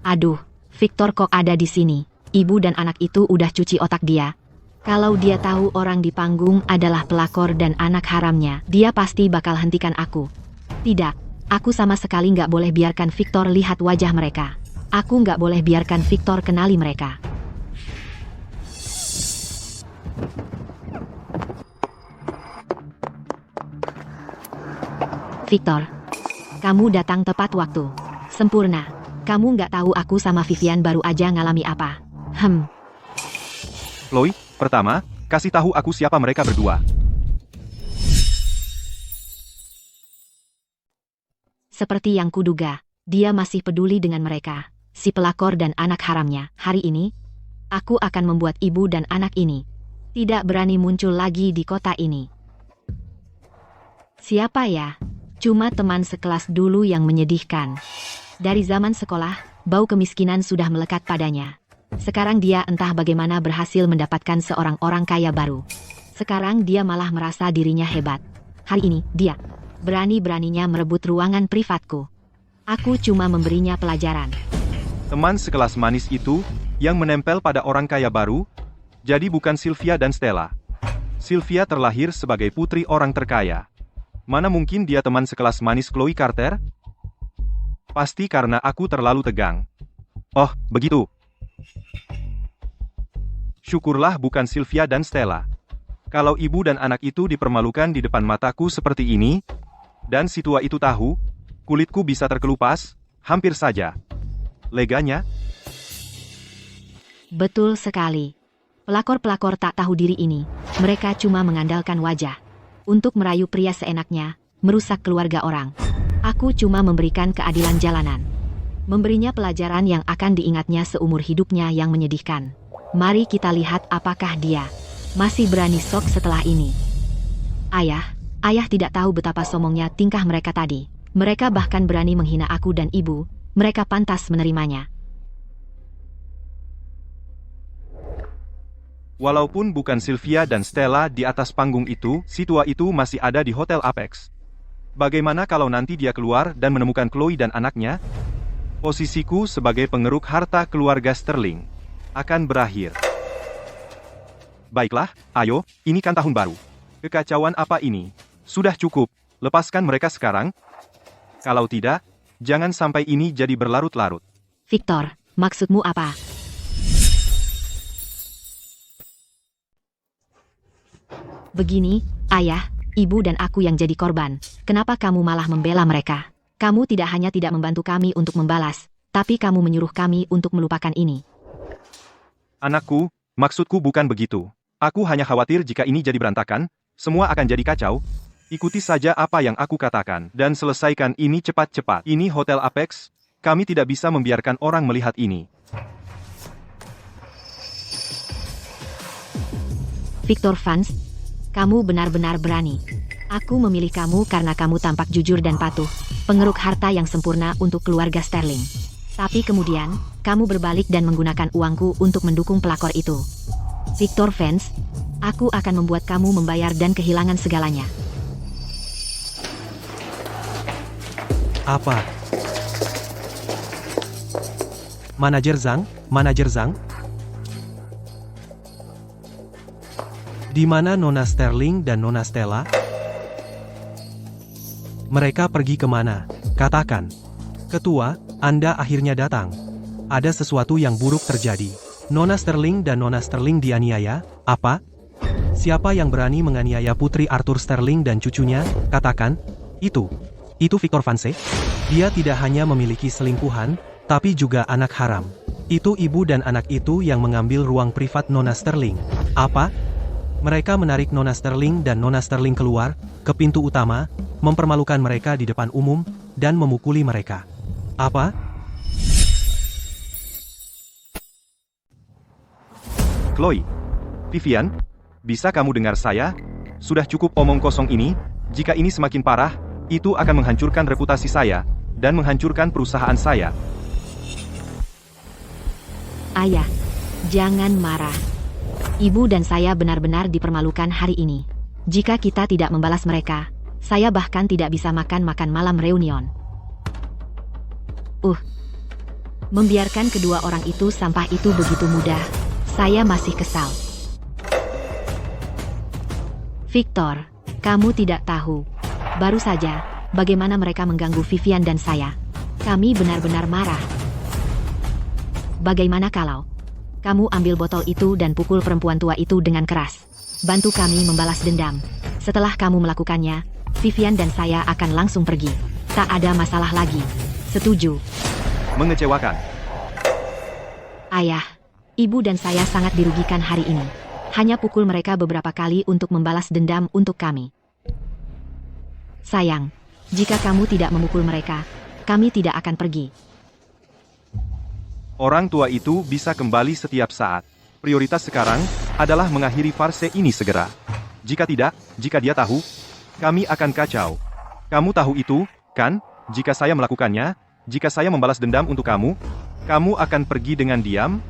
Aduh, Victor kok ada di sini? Ibu dan anak itu udah cuci otak dia. Kalau dia tahu orang di panggung adalah pelakor dan anak haramnya, dia pasti bakal hentikan aku. Tidak, aku sama sekali nggak boleh biarkan Victor lihat wajah mereka. Aku nggak boleh biarkan Victor kenali mereka. Victor, kamu datang tepat waktu. Sempurna. Kamu nggak tahu aku sama Vivian baru aja ngalami apa. Chloe, pertama, kasih tahu aku siapa mereka berdua. Seperti yang kuduga, dia masih peduli dengan mereka, si pelakor dan anak haramnya. Hari ini, aku akan membuat ibu dan anak ini tidak berani muncul lagi di kota ini. Siapa ya? Cuma teman sekelas dulu yang menyedihkan. Dari zaman sekolah, bau kemiskinan sudah melekat padanya. Sekarang dia entah bagaimana berhasil mendapatkan seorang orang kaya baru. Sekarang dia malah merasa dirinya hebat. Hari ini, dia berani-beraninya merebut ruangan privatku. Aku cuma memberinya pelajaran. Teman sekelas manis itu, yang menempel pada orang kaya baru, jadi bukan Sylvia dan Stella. Sylvia terlahir sebagai putri orang terkaya. Mana mungkin dia teman sekelas manis Chloe Carter? Pasti karena aku terlalu tegang. Oh, begitu. Syukurlah bukan Sylvia dan Stella. Kalau ibu dan anak itu dipermalukan di depan mataku seperti ini, dan si tua itu tahu, kulitku bisa terkelupas, hampir saja. Leganya? Betul sekali. Pelakor-pelakor tak tahu diri ini, mereka cuma mengandalkan wajah untuk merayu pria seenaknya, merusak keluarga orang. Aku cuma memberikan keadilan jalanan. Memberinya pelajaran yang akan diingatnya seumur hidupnya yang menyedihkan. Mari kita lihat apakah dia masih berani sok setelah ini. Ayah tidak tahu betapa sombongnya tingkah mereka tadi. Mereka bahkan berani menghina aku dan ibu, mereka pantas menerimanya. Walaupun bukan Sylvia dan Stella di atas panggung itu, si tua itu masih ada di Hotel Apex. Bagaimana kalau nanti dia keluar dan menemukan Chloe dan anaknya? Posisiku sebagai pengeruk harta keluarga Sterling akan berakhir. Baiklah, ayo, ini kan tahun baru. Kekacauan apa ini? Sudah cukup, lepaskan mereka sekarang. Kalau tidak, jangan sampai ini jadi berlarut-larut. Victor, maksudmu apa? Begini, ayah, ibu dan aku yang jadi korban. Kenapa kamu malah membela mereka? Kamu tidak hanya tidak membantu kami untuk membalas, tapi kamu menyuruh kami untuk melupakan ini. Anakku, maksudku bukan begitu. Aku hanya khawatir jika ini jadi berantakan, semua akan jadi kacau. Ikuti saja apa yang aku katakan, dan selesaikan ini cepat-cepat. Ini Hotel Apex, kami tidak bisa membiarkan orang melihat ini. Victor Vance, kamu benar-benar berani. Aku memilih kamu karena kamu tampak jujur dan patuh, pengeruk harta yang sempurna untuk keluarga Sterling. Tapi kemudian, kamu berbalik dan menggunakan uangku untuk mendukung pelakor itu. Victor Vance, aku akan membuat kamu membayar dan kehilangan segalanya. Apa? Manajer Zhang? Di mana Nona Sterling dan Nona Stella? Mereka pergi kemana? Katakan. Ketua, Anda akhirnya datang. Ada sesuatu yang buruk terjadi. Nona Sterling dan Nona Sterling dianiaya? Apa? Siapa yang berani menganiaya Putri Arthur Sterling dan cucunya? Katakan. Itu Victor Vance? Dia tidak hanya memiliki selingkuhan, tapi juga anak haram. Itu ibu dan anak itu yang mengambil ruang privat Nona Sterling. Apa? Mereka menarik Nona Sterling dan Nona Sterling keluar ke pintu utama, mempermalukan mereka di depan umum, dan memukuli mereka. Apa? Chloe, Vivian, bisa kamu dengar saya? Sudah cukup omong kosong ini, jika ini semakin parah, itu akan menghancurkan reputasi saya, dan menghancurkan perusahaan saya. Ayah, jangan marah. Ibu dan saya benar-benar dipermalukan hari ini. Jika kita tidak membalas mereka, saya bahkan tidak bisa makan malam reunion. Membiarkan kedua orang itu sampah itu begitu mudah. Saya masih kesal. Victor, kamu tidak tahu. Baru saja, bagaimana mereka mengganggu Vivian dan saya. Kami benar-benar marah. Bagaimana kalau kamu ambil botol itu dan pukul perempuan tua itu dengan keras? Bantu kami membalas dendam. Setelah kamu melakukannya, Vivian dan saya akan langsung pergi. Tak ada masalah lagi. Setuju. Mengecewakan. Ayah, ibu dan saya sangat dirugikan hari ini. Hanya pukul mereka beberapa kali untuk membalas dendam untuk kami. Sayang, jika kamu tidak memukul mereka, kami tidak akan pergi. Orang tua itu bisa kembali setiap saat. Prioritas sekarang adalah mengakhiri farse ini segera. Jika tidak, jika dia tahu, kami akan kacau. Kamu tahu itu, kan? Jika saya melakukannya, jika saya membalas dendam untuk kamu, kamu akan pergi dengan diam?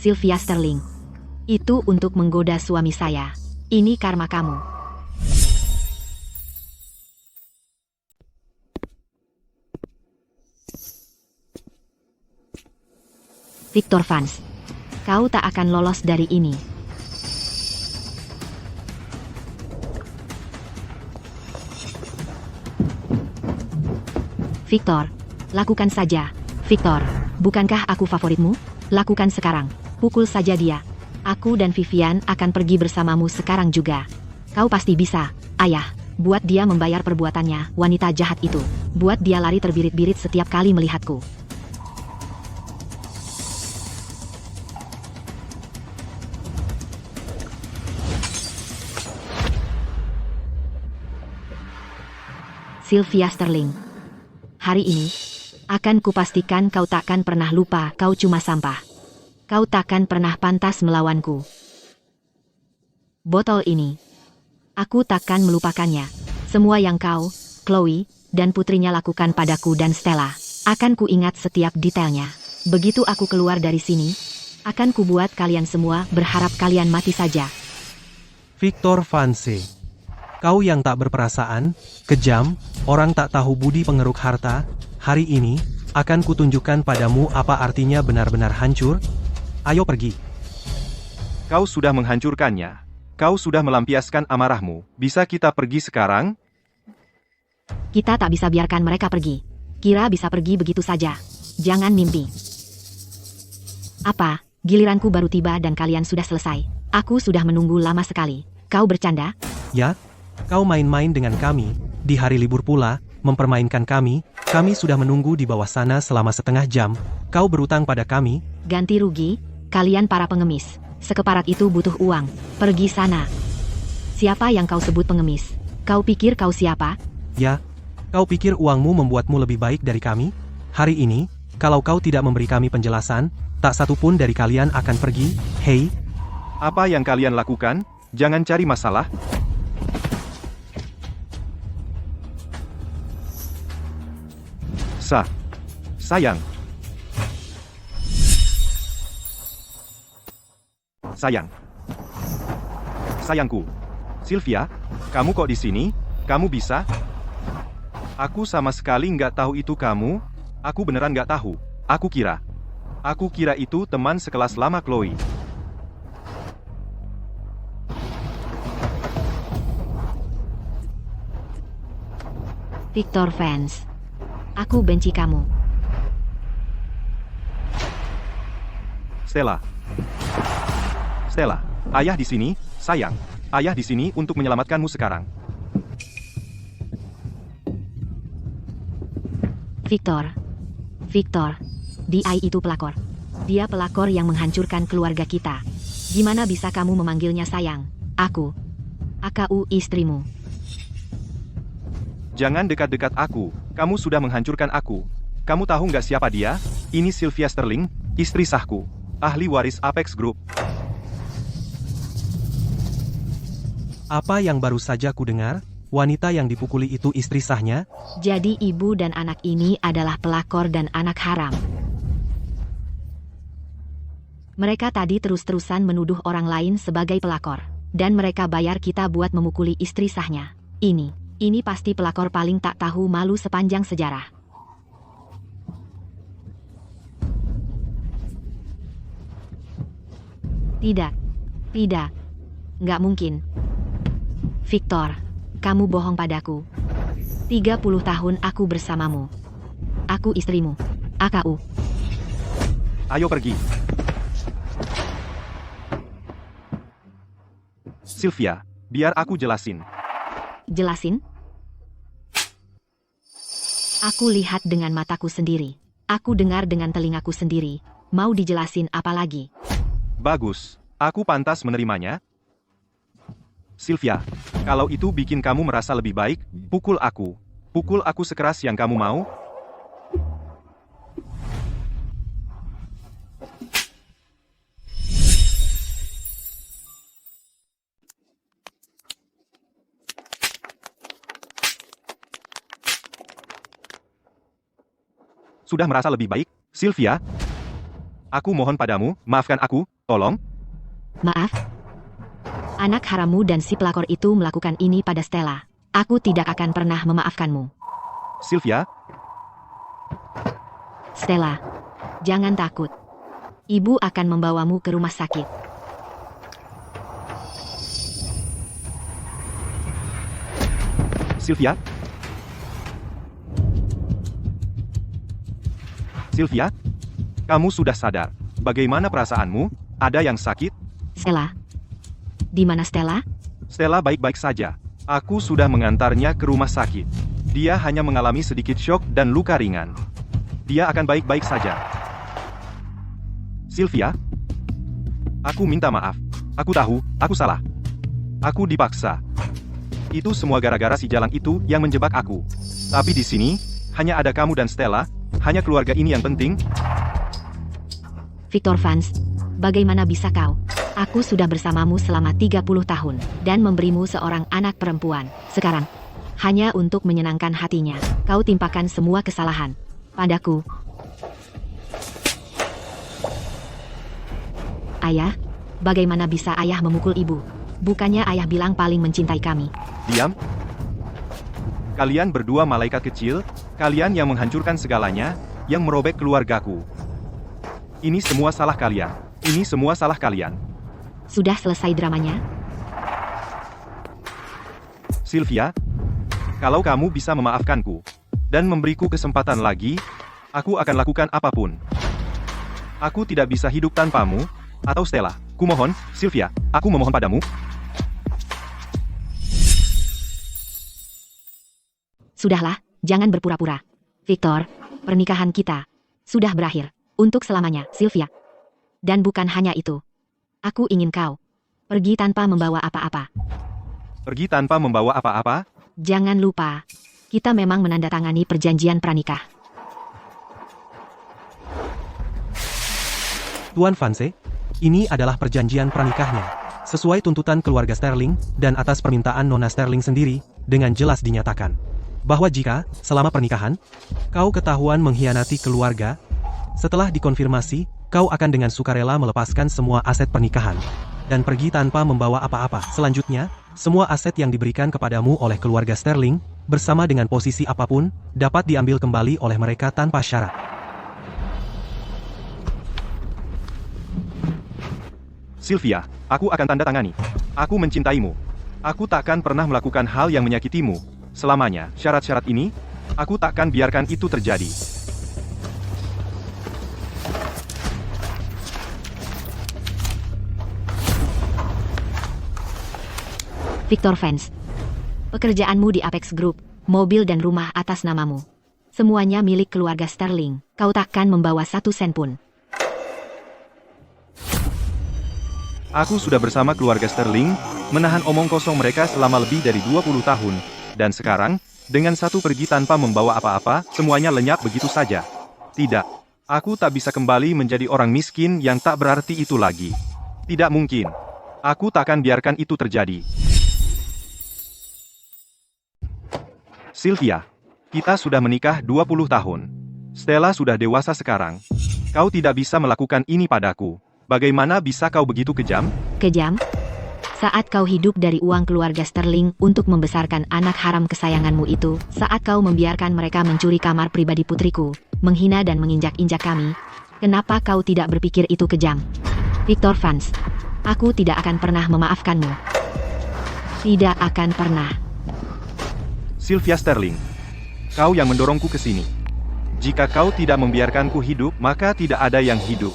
Sylvia Sterling. Itu untuk menggoda suami saya. Ini karma kamu. Victor Vance, kau tak akan lolos dari ini. Victor, lakukan saja. Victor, bukankah aku favoritmu? Lakukan sekarang. Pukul saja dia. Aku dan Vivian akan pergi bersamamu sekarang juga. Kau pasti bisa, ayah. Buat dia membayar perbuatannya, wanita jahat itu. Buat dia lari terbirit-birit setiap kali melihatku. Sylvia Sterling. Hari ini, akan kupastikan kau takkan pernah lupa kau cuma sampah. Kau takkan pernah pantas melawanku. Botol ini, aku takkan melupakannya. Semua yang kau, Chloe, dan putrinya lakukan padaku dan Stella, akan kuingat setiap detailnya. Begitu aku keluar dari sini, akan kubuat kalian semua berharap kalian mati saja. Victor Vance. Kau yang tak berperasaan, kejam, orang tak tahu budi pengeruk harta, hari ini, akan kutunjukkan padamu apa artinya benar-benar hancur. Ayo pergi. Kau sudah menghancurkannya. Kau sudah melampiaskan amarahmu. Bisa kita pergi sekarang? Kita tak bisa biarkan mereka pergi. Kira bisa pergi begitu saja. Jangan mimpi. Apa, giliranku baru tiba dan kalian sudah selesai. Aku sudah menunggu lama sekali. Kau bercanda? Ya, kau main-main dengan kami, di hari libur pula, mempermainkan kami sudah menunggu di bawah sana selama setengah jam. Kau berutang pada kami. Ganti rugi, kalian para pengemis. Sekeparat itu butuh uang. Pergi sana. Siapa yang kau sebut pengemis? Kau pikir kau siapa? Ya, kau pikir uangmu membuatmu lebih baik dari kami? Hari ini, kalau kau tidak memberi kami penjelasan, tak satu pun dari kalian akan pergi. Hei, Apa yang kalian lakukan? Jangan cari masalah. Sayang. Sayangku. Sylvia, kamu kok di sini? Kamu bisa? Aku sama sekali nggak tahu itu kamu. Aku beneran nggak tahu. Aku kira itu teman sekelas lama Chloe. Victor Vance. Aku benci kamu. Stella, ayah di sini, sayang. Ayah di sini untuk menyelamatkanmu sekarang. Victor, dia itu pelakor. Dia pelakor yang menghancurkan keluarga kita. Gimana bisa kamu memanggilnya sayang? Aku istrimu. Jangan dekat-dekat aku. Kamu sudah menghancurkan aku. Kamu tahu nggak siapa dia? Ini Sylvia Sterling, istri sahku. Ahli waris Apex Group. apa yang baru saja kudengar? Wanita yang dipukuli itu istri sahnya? Jadi ibu dan anak ini adalah pelakor dan anak haram. Mereka tadi terus-terusan menuduh orang lain sebagai pelakor. Dan mereka bayar kita buat memukuli istri sahnya. Ini pasti pelakor paling tak tahu malu sepanjang sejarah. Tidak. Nggak mungkin. Victor, kamu bohong padaku. 30 tahun aku bersamamu. Aku istrimu. AKU. Ayo pergi. Sylvia, biar aku jelasin. Jelasin? Aku lihat dengan mataku sendiri. Aku dengar dengan telingaku sendiri. Mau dijelasin apa lagi? Bagus, aku pantas menerimanya. Sylvia, kalau itu bikin kamu merasa lebih baik, pukul aku. Pukul aku sekeras yang kamu mau. Sudah merasa lebih baik, Sylvia? Aku mohon padamu, maafkan aku, tolong. Maaf? Anak harammu dan si pelakor itu melakukan ini pada Stella. Aku tidak akan pernah memaafkanmu. Sylvia, Stella, jangan takut. Ibu akan membawamu ke rumah sakit. Sylvia? Sylvia? Kamu sudah sadar. Bagaimana perasaanmu? Ada yang sakit? Stella? Di mana Stella? Stella baik-baik saja. Aku sudah mengantarnya ke rumah sakit. Dia hanya mengalami sedikit syok dan luka ringan. Dia akan baik-baik saja. Sylvia? Aku minta maaf. Aku tahu, aku salah. Aku dipaksa. Itu semua gara-gara si jalang itu yang menjebak aku. Tapi di sini, hanya ada kamu dan Stella, hanya keluarga ini yang penting. Victor Vance, bagaimana bisa kau? Aku sudah bersamamu selama 30 tahun, dan memberimu seorang anak perempuan. Sekarang, hanya untuk menyenangkan hatinya, kau timpakan semua kesalahan padaku. Ayah, bagaimana bisa ayah memukul ibu? Bukannya ayah bilang paling mencintai kami? Diam. Kalian berdua malaikat kecil, kalian yang menghancurkan segalanya, yang merobek keluargaku. Ini semua salah kalian. Ini semua salah kalian. Sudah selesai dramanya? Sylvia, kalau kamu bisa memaafkanku, dan memberiku kesempatan lagi, aku akan lakukan apapun. Aku tidak bisa hidup tanpamu, atau Stella. Kumohon, Sylvia, aku memohon padamu. Sudahlah, jangan berpura-pura. Victor, pernikahan kita sudah berakhir. Untuk selamanya, Sylvia. Dan bukan hanya itu. Aku ingin kau pergi tanpa membawa apa-apa. Pergi tanpa membawa apa-apa? Jangan lupa, kita memang menandatangani perjanjian pranikah. Tuan Vance, ini adalah perjanjian pranikahnya. Sesuai tuntutan keluarga Sterling, dan atas permintaan Nona Sterling sendiri, dengan jelas dinyatakan bahwa jika, selama pernikahan, kau ketahuan mengkhianati keluarga, setelah dikonfirmasi, kau akan dengan sukarela melepaskan semua aset pernikahan, dan pergi tanpa membawa apa-apa. Selanjutnya, semua aset yang diberikan kepadamu oleh keluarga Sterling, bersama dengan posisi apapun, dapat diambil kembali oleh mereka tanpa syarat. Sylvia, aku akan tanda tangani. Aku mencintaimu. Aku takkan pernah melakukan hal yang menyakitimu. Selamanya, syarat-syarat ini, aku takkan biarkan itu terjadi. Victor Vance, pekerjaanmu di Apex Group, mobil dan rumah atas namamu. Semuanya milik keluarga Sterling. Kau takkan membawa 1 sen pun. Aku sudah bersama keluarga Sterling, menahan omong kosong mereka selama lebih dari 20 tahun. Dan sekarang, dengan satu pergi tanpa membawa apa-apa, semuanya lenyap begitu saja. Tidak. Aku tak bisa kembali menjadi orang miskin yang tak berarti itu lagi. Tidak mungkin. Aku takkan biarkan itu terjadi. Sylvia, kita sudah menikah 20 tahun. Stella sudah dewasa sekarang. Kau tidak bisa melakukan ini padaku. Bagaimana bisa kau begitu kejam? Kejam? Saat kau hidup dari uang keluarga Sterling untuk membesarkan anak haram kesayanganmu itu, saat kau membiarkan mereka mencuri kamar pribadi putriku, menghina dan menginjak-injak kami, kenapa kau tidak berpikir itu kejam? Victor Vance, aku tidak akan pernah memaafkanmu. Tidak akan pernah. Sylvia Sterling, kau yang mendorongku ke sini. Jika kau tidak membiarkanku hidup, maka tidak ada yang hidup.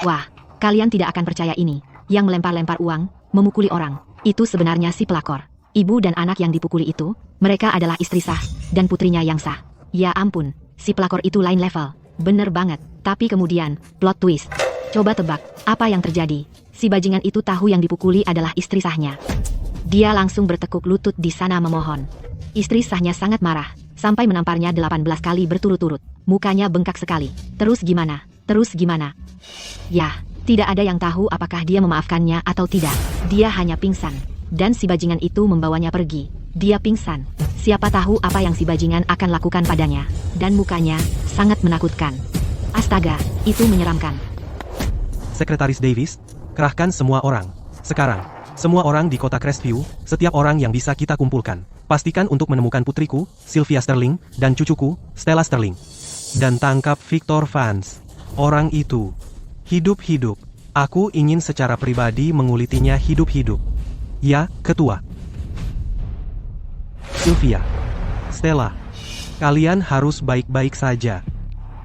Wah, kalian tidak akan percaya ini. Yang melempar-lempar uang, memukuli orang, itu sebenarnya si pelakor. Ibu dan anak yang dipukuli itu, mereka adalah istri sah, dan putrinya yang sah. Ya ampun, si pelakor itu lain level. Bener banget, tapi kemudian, plot twist. Coba tebak, apa yang terjadi? Si bajingan itu tahu yang dipukuli adalah istri sahnya. Dia langsung bertekuk lutut di sana memohon. Istri sahnya sangat marah, sampai menamparnya 18 kali berturut-turut. Mukanya bengkak sekali. Terus gimana? Terus gimana? Yah, tidak ada yang tahu apakah dia memaafkannya atau tidak. Dia hanya pingsan. Dan si bajingan itu membawanya pergi. Dia pingsan. Siapa tahu apa yang si bajingan akan lakukan padanya. Dan mukanya sangat menakutkan. Astaga, itu menyeramkan. Sekretaris Davis, kerahkan semua orang. Sekarang, semua orang di kota Crestview, setiap orang yang bisa kita kumpulkan. Pastikan untuk menemukan putriku, Sylvia Sterling, dan cucuku, Stella Sterling. Dan tangkap Victor Vance. Orang itu hidup-hidup. Aku ingin secara pribadi mengulitinya hidup-hidup. Ya, Ketua. Sylvia, Stella, kalian harus baik-baik saja.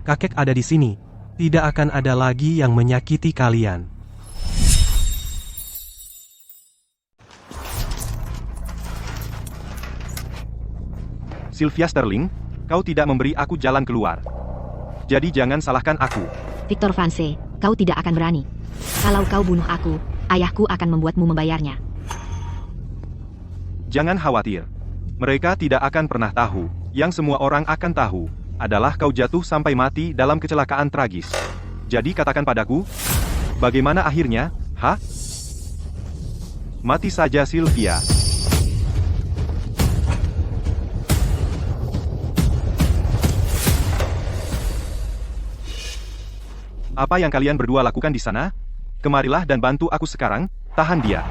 Kakek ada di sini. Tidak akan ada lagi yang menyakiti kalian. Sylvia Sterling, kau tidak memberi aku jalan keluar. Jadi jangan salahkan aku. Victor Vance, kau tidak akan berani. Kalau kau bunuh aku, ayahku akan membuatmu membayarnya. Jangan khawatir. Mereka tidak akan pernah tahu. Yang semua orang akan tahu adalah kau jatuh sampai mati dalam kecelakaan tragis. Jadi katakan padaku, bagaimana akhirnya, ha? Mati saja Sylvia. Apa yang kalian berdua lakukan di sana? Kemarilah dan bantu aku sekarang, tahan dia.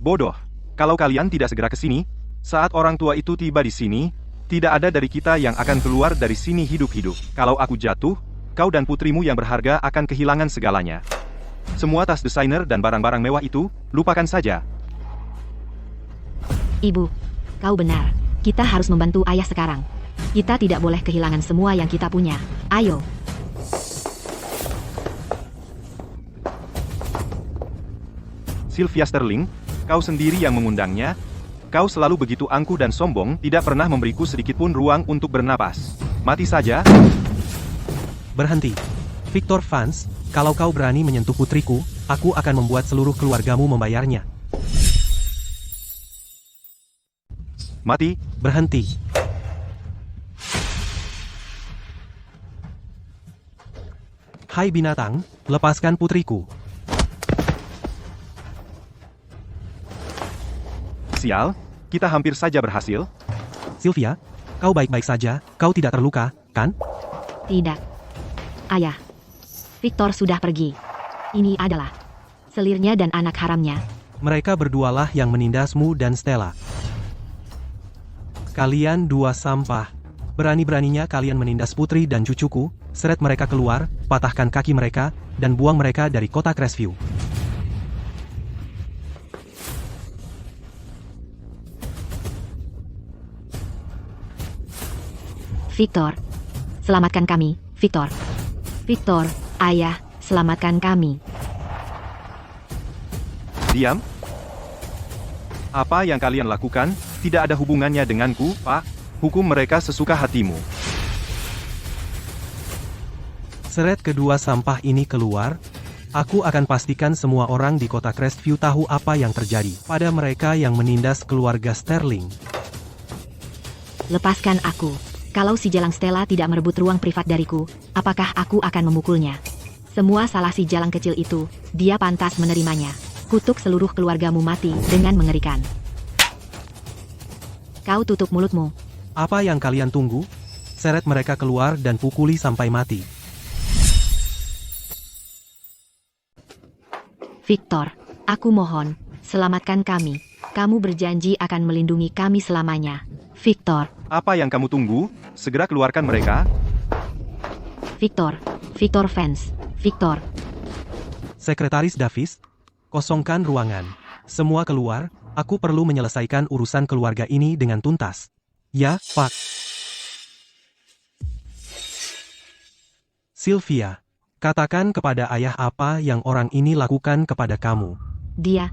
Bodoh, kalau kalian tidak segera ke sini, saat orang tua itu tiba di sini, tidak ada dari kita yang akan keluar dari sini hidup-hidup. Kalau aku jatuh, kau dan putrimu yang berharga akan kehilangan segalanya. Semua tas desainer dan barang-barang mewah itu, lupakan saja. Ibu, kau benar. Kita harus membantu ayah sekarang. Kita tidak boleh kehilangan semua yang kita punya. Ayo. Sylvia Sterling, kau sendiri yang mengundangnya. Kau selalu begitu angkuh dan sombong, tidak pernah memberiku sedikitpun ruang untuk bernapas. Mati saja. Berhenti. Victor Vance, kalau kau berani menyentuh putriku, aku akan membuat seluruh keluargamu membayarnya. Mati. Berhenti. Hai binatang, lepaskan putriku. Sial, kita hampir saja berhasil. Sylvia, kau baik-baik saja, kau tidak terluka, kan? Tidak. Ayah. Victor sudah pergi. Ini adalah selirnya dan anak haramnya. Mereka berdualah yang menindasmu dan Stella. Kalian dua sampah. Berani-beraninya kalian menindas putri dan cucuku, seret mereka keluar, patahkan kaki mereka, dan buang mereka dari kota Crestview. Victor. Selamatkan kami, Victor. Victor, ayah, selamatkan kami. Diam. Apa yang kalian lakukan, tidak ada hubungannya denganku, Pak. Hukum mereka sesuka hatimu. Seret kedua sampah ini keluar. Aku akan pastikan semua orang di kota Crestview tahu apa yang terjadi pada mereka yang menindas keluarga Sterling. Lepaskan aku. Kalau si jalang Stella tidak merebut ruang privat dariku, apakah aku akan memukulnya? Semua salah si jalang kecil itu, dia pantas menerimanya. Kutuk seluruh keluargamu mati dengan mengerikan. Kau tutup mulutmu. Apa yang kalian tunggu? Seret mereka keluar dan pukuli sampai mati. Victor, aku mohon, selamatkan kami. Kamu berjanji akan melindungi kami selamanya. Victor, Apa yang kamu tunggu? Segera keluarkan mereka. Victor, Victor Vance, Victor. Sekretaris Davis, kosongkan ruangan. Semua keluar, aku perlu menyelesaikan urusan keluarga ini dengan tuntas. Ya, Pak. Sylvia, katakan kepada ayah apa yang orang ini lakukan kepada kamu. Dia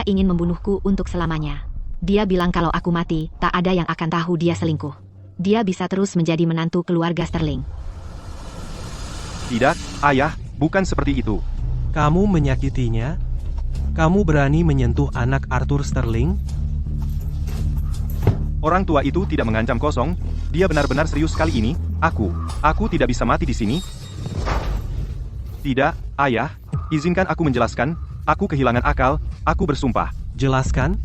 ingin membunuhku untuk selamanya. Dia bilang kalau aku mati, tak ada yang akan tahu dia selingkuh. Dia bisa terus menjadi menantu keluarga Sterling. Tidak, ayah, bukan seperti itu. Kamu menyakitinya? Kamu berani menyentuh anak Arthur Sterling? Orang tua itu tidak mengancam kosong. Dia benar-benar serius kali ini. Aku tidak bisa mati di sini. Tidak, ayah. Izinkan aku menjelaskan. Aku kehilangan akal. Aku bersumpah. Jelaskan?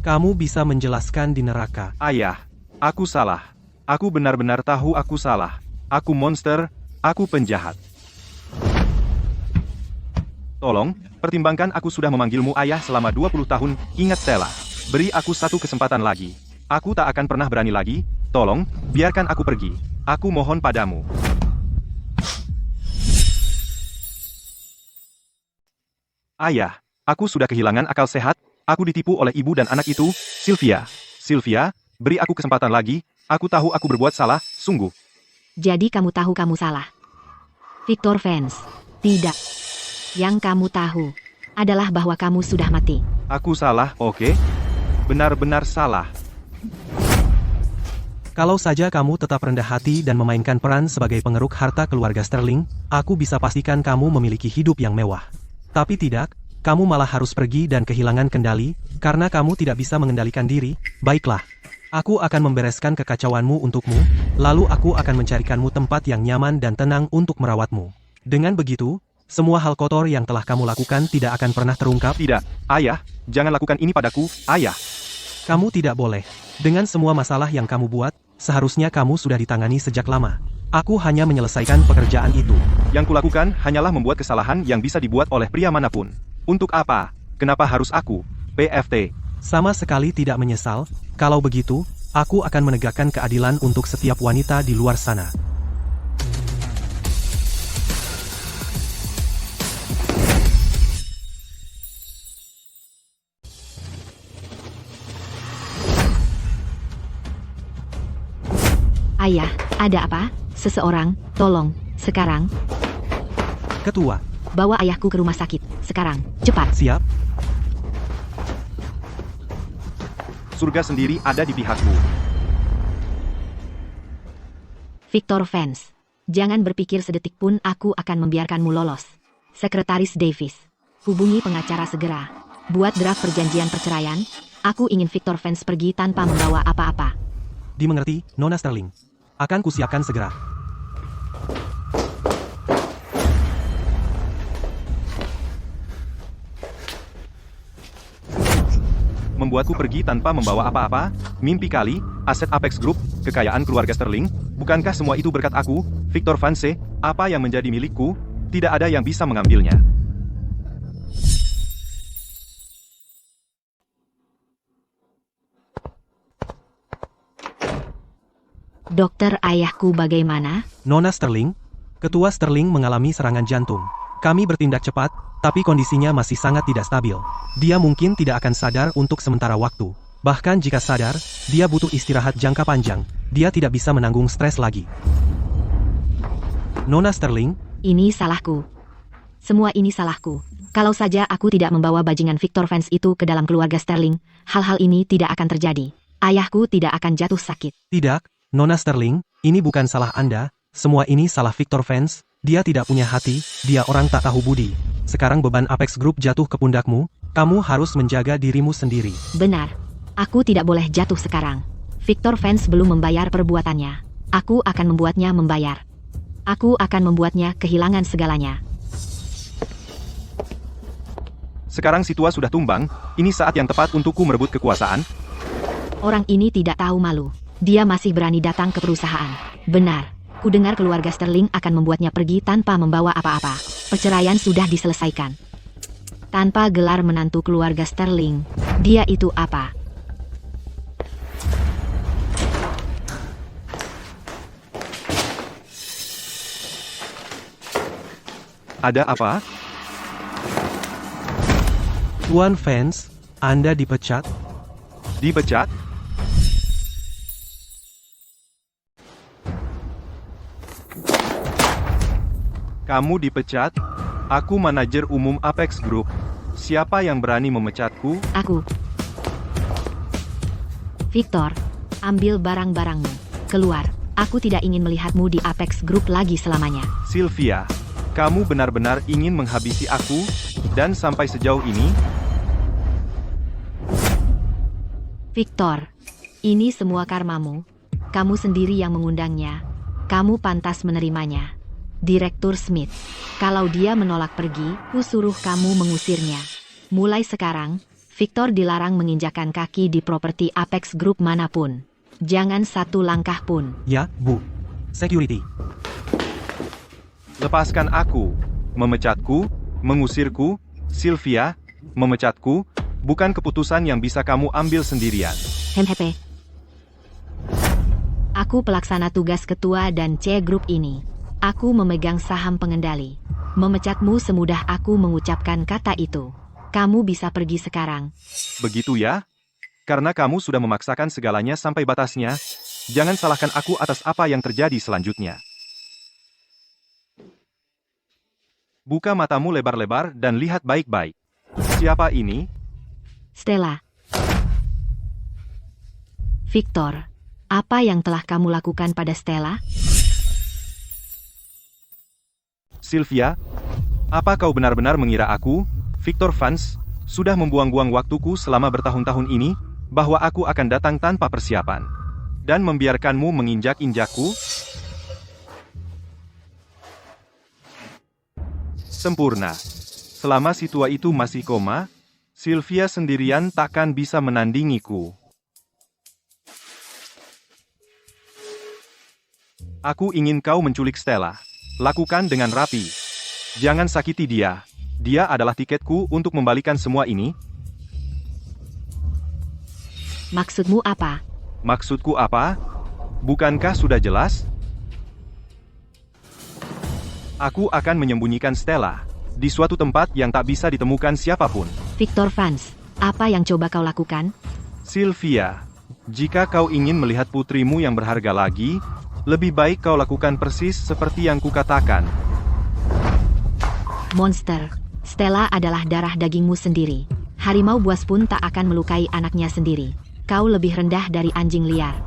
Kamu bisa menjelaskan di neraka. Ayah, aku salah. Aku benar-benar tahu aku salah. Aku monster. Aku penjahat. Tolong, pertimbangkan aku sudah memanggilmu ayah selama 20 tahun. Ingat Stella. Beri aku satu kesempatan lagi. Aku tak akan pernah berani lagi. Tolong, biarkan aku pergi. Aku mohon padamu. Ayah, aku sudah kehilangan akal sehat. Aku ditipu oleh ibu dan anak itu, Sylvia. Sylvia, beri aku kesempatan lagi. Aku tahu aku berbuat salah, sungguh. Jadi kamu tahu kamu salah. Victor Vance. Tidak. Yang kamu tahu adalah bahwa kamu sudah mati. Aku salah, oke? Benar-benar salah. Kalau saja kamu tetap rendah hati dan memainkan peran sebagai pengeruk harta keluarga Sterling, aku bisa pastikan kamu memiliki hidup yang mewah. Tapi tidak, kamu malah harus pergi dan kehilangan kendali, karena kamu tidak bisa mengendalikan diri. Baiklah, aku akan membereskan kekacauanmu untukmu, lalu aku akan mencarikanmu tempat yang nyaman dan tenang untuk merawatmu. Dengan begitu, semua hal kotor yang telah kamu lakukan tidak akan pernah terungkap. Tidak, ayah, jangan lakukan ini padaku, ayah. Kamu tidak boleh. Dengan semua masalah yang kamu buat, seharusnya kamu sudah ditangani sejak lama. Aku hanya menyelesaikan pekerjaan itu. Yang kulakukan hanyalah membuat kesalahan yang bisa dibuat oleh pria manapun. Untuk apa? Kenapa harus aku? PFT. Sama sekali tidak menyesal. Kalau begitu, aku akan menegakkan keadilan untuk setiap wanita di luar sana. Ayah, ada apa? Seseorang, tolong, sekarang. Ketua, Bawa ayahku ke rumah sakit, sekarang, cepat. siap? Surga sendiri ada di pihakku. Victor Vance. Jangan berpikir sedetik pun aku akan membiarkanmu lolos. Sekretaris Davis. Hubungi pengacara segera. Buat draft perjanjian perceraian. Aku ingin Victor Vance pergi tanpa membawa apa-apa. Dimengerti, Nona Sterling. Akan kusiapkan segera. Membuatku pergi tanpa membawa apa-apa? Mimpi kali, aset Apex Group, kekayaan keluarga Sterling, bukankah semua itu berkat aku, Victor Vance? Apa yang menjadi milikku? Tidak ada yang bisa mengambilnya. Dokter, ayahku bagaimana? Nona Sterling, Ketua Sterling mengalami serangan jantung. Kami bertindak cepat, tapi kondisinya masih sangat tidak stabil. Dia mungkin tidak akan sadar untuk sementara waktu. Bahkan jika sadar, dia butuh istirahat jangka panjang. Dia tidak bisa menanggung stres lagi. Nona Sterling, Ini salahku. Semua ini salahku. Kalau saja aku tidak membawa bajingan Victor Vance itu ke dalam keluarga Sterling, hal-hal ini tidak akan terjadi. Ayahku tidak akan jatuh sakit. tidak, Nona Sterling, ini bukan salah Anda. Semua ini salah Victor Vance. Dia tidak punya hati, dia orang tak tahu budi. Sekarang beban Apex Group jatuh ke pundakmu, kamu harus menjaga dirimu sendiri. Benar. Aku tidak boleh jatuh sekarang. Victor Vance belum membayar perbuatannya. Aku akan membuatnya membayar. Aku akan membuatnya kehilangan segalanya. Sekarang situasi sudah tumbang, ini saat yang tepat untukku merebut kekuasaan. Orang ini tidak tahu malu. Dia masih berani datang ke perusahaan. Benar. Ku dengar keluarga Sterling akan membuatnya pergi tanpa membawa apa-apa. Perceraian sudah diselesaikan. Tanpa gelar menantu keluarga Sterling, dia itu apa? Ada apa? Tuan Vance, Anda dipecat? Dipecat? Kamu dipecat? Aku manajer umum Apex Group. Siapa yang berani memecatku? Aku. Victor, ambil barang-barangmu. Keluar. Aku tidak ingin melihatmu di Apex Group lagi selamanya. Sylvia, kamu benar-benar ingin menghabisi aku? Dan sampai sejauh ini? Victor, ini semua karmamu. Kamu sendiri yang mengundangnya. Kamu pantas menerimanya. Direktur Smith, kalau dia menolak pergi, ku suruh kamu mengusirnya. Mulai sekarang, Victor dilarang menginjakan kaki di properti Apex Group manapun. Jangan satu langkah pun. Ya, Bu. Security. Lepaskan aku. Memecatku? Mengusirku? Sylvia, memecatku? Bukan keputusan yang bisa kamu ambil sendirian. Hemhepe. Aku pelaksana tugas ketua dan C Group ini. Aku memegang saham pengendali. Memecatmu semudah aku mengucapkan kata itu. Kamu bisa pergi sekarang. Begitu ya? Karena kamu sudah memaksakan segalanya sampai batasnya, jangan salahkan aku atas apa yang terjadi selanjutnya. Buka matamu lebar-lebar dan lihat baik-baik. Siapa ini? Stella. Victor. Apa yang telah kamu lakukan pada Stella? Sylvia, apa kau benar-benar mengira aku, Victor Vance, sudah membuang-buang waktuku selama bertahun-tahun ini, bahwa aku akan datang tanpa persiapan, dan membiarkanmu menginjak-injakku? Sempurna. Selama si tua itu masih koma, Sylvia sendirian takkan bisa menandingiku. Aku ingin kau menculik Stella. Lakukan dengan rapi. Jangan sakiti dia. Dia adalah tiketku untuk membalikan semua ini. Maksudmu apa? Maksudku apa? Bukankah sudah jelas? Aku akan menyembunyikan Stella di suatu tempat yang tak bisa ditemukan siapapun. Victor Vance, apa yang coba kau lakukan? Sylvia, jika kau ingin melihat putrimu yang berharga lagi, lebih baik kau lakukan persis seperti yang kukatakan. Monster, Stella adalah darah dagingmu sendiri. Harimau buas pun tak akan melukai anaknya sendiri. Kau lebih rendah dari anjing liar.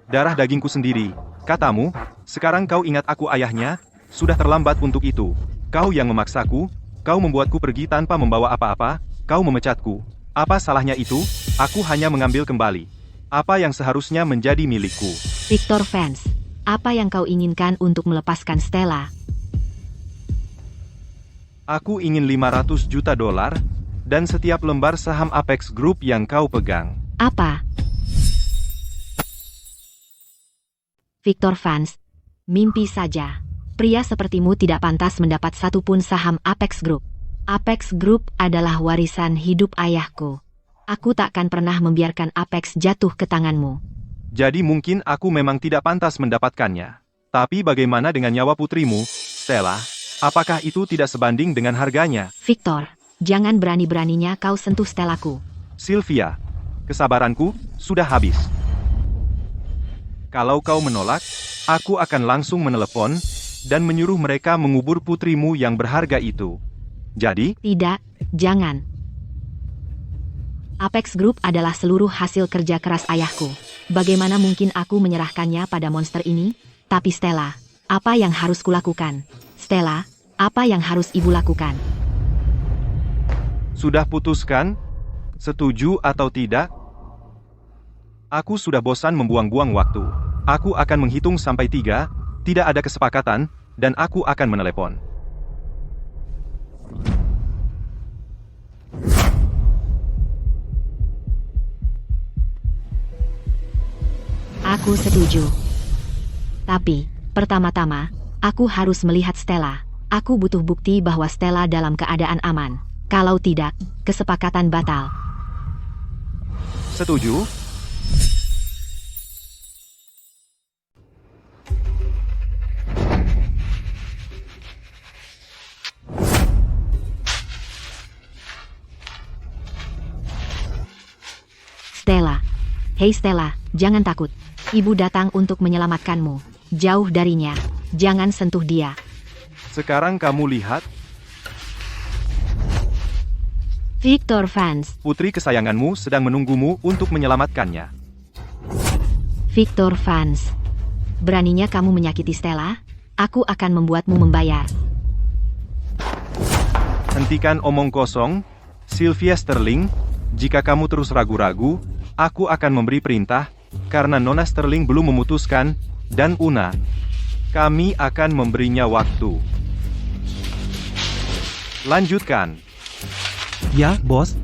Darah dagingku sendiri, katamu, sekarang kau ingat aku ayahnya, sudah terlambat untuk itu. Kau yang memaksaku, kau membuatku pergi tanpa membawa apa-apa, kau memecatku. Apa salahnya itu? Aku hanya mengambil kembali apa yang seharusnya menjadi milikku. Victor Vance, apa yang kau inginkan untuk melepaskan Stella? Aku ingin $500 juta, dan setiap lembar saham Apex Group yang kau pegang. Apa? Victor Vance, mimpi saja. Pria sepertimu tidak pantas mendapat satupun saham Apex Group. Apex Group adalah warisan hidup ayahku. Aku takkan pernah membiarkan Apex jatuh ke tanganmu. Jadi mungkin aku memang tidak pantas mendapatkannya. Tapi bagaimana dengan nyawa putrimu, Stella? Apakah itu tidak sebanding dengan harganya? Victor, jangan berani-beraninya kau sentuh Stellaku. Sylvia, kesabaranku sudah habis. Kalau kau menolak, aku akan langsung menelepon dan menyuruh mereka mengubur putrimu yang berharga itu. Jadi, Tidak, jangan. Apex Group adalah seluruh hasil kerja keras ayahku. Bagaimana mungkin aku menyerahkannya pada monster ini? Tapi Stella, apa yang harus kulakukan? Stella, apa yang harus ibu lakukan? sudah putuskan? Setuju atau tidak? Aku sudah bosan membuang-buang waktu. Aku akan menghitung sampai 3, tidak ada kesepakatan, dan aku akan menelepon. Aku setuju. Tapi, pertama-tama, aku harus melihat Stella. Aku butuh bukti bahwa Stella dalam keadaan aman. Kalau tidak, kesepakatan batal. Setuju? Stella. Hei Stella, jangan takut. Ibu datang untuk menyelamatkanmu. Jauh darinya. Jangan sentuh dia. Sekarang kamu lihat, Victor Vance. putri kesayanganmu sedang menunggumu untuk menyelamatkannya. Victor Vance. Beraninya kamu menyakiti Stella? Aku akan membuatmu membayar. Hentikan omong kosong, Sylvia Sterling. Jika kamu terus ragu-ragu, aku akan memberi perintah, karena Nona Sterling belum memutuskan, dan Una. Kami akan memberinya waktu. Lanjutkan. Ya, bos.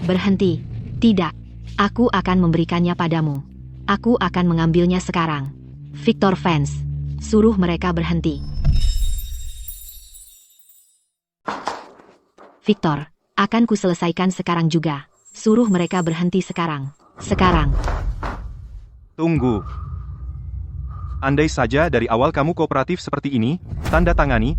Berhenti. Tidak. Aku akan memberikannya padamu. Aku akan mengambilnya sekarang. Victor Vance. Suruh mereka berhenti. Victor, akan kuselesaikan sekarang juga. Suruh mereka berhenti sekarang. Sekarang. Tunggu. Andai saja dari awal kamu kooperatif seperti ini, tanda tangani.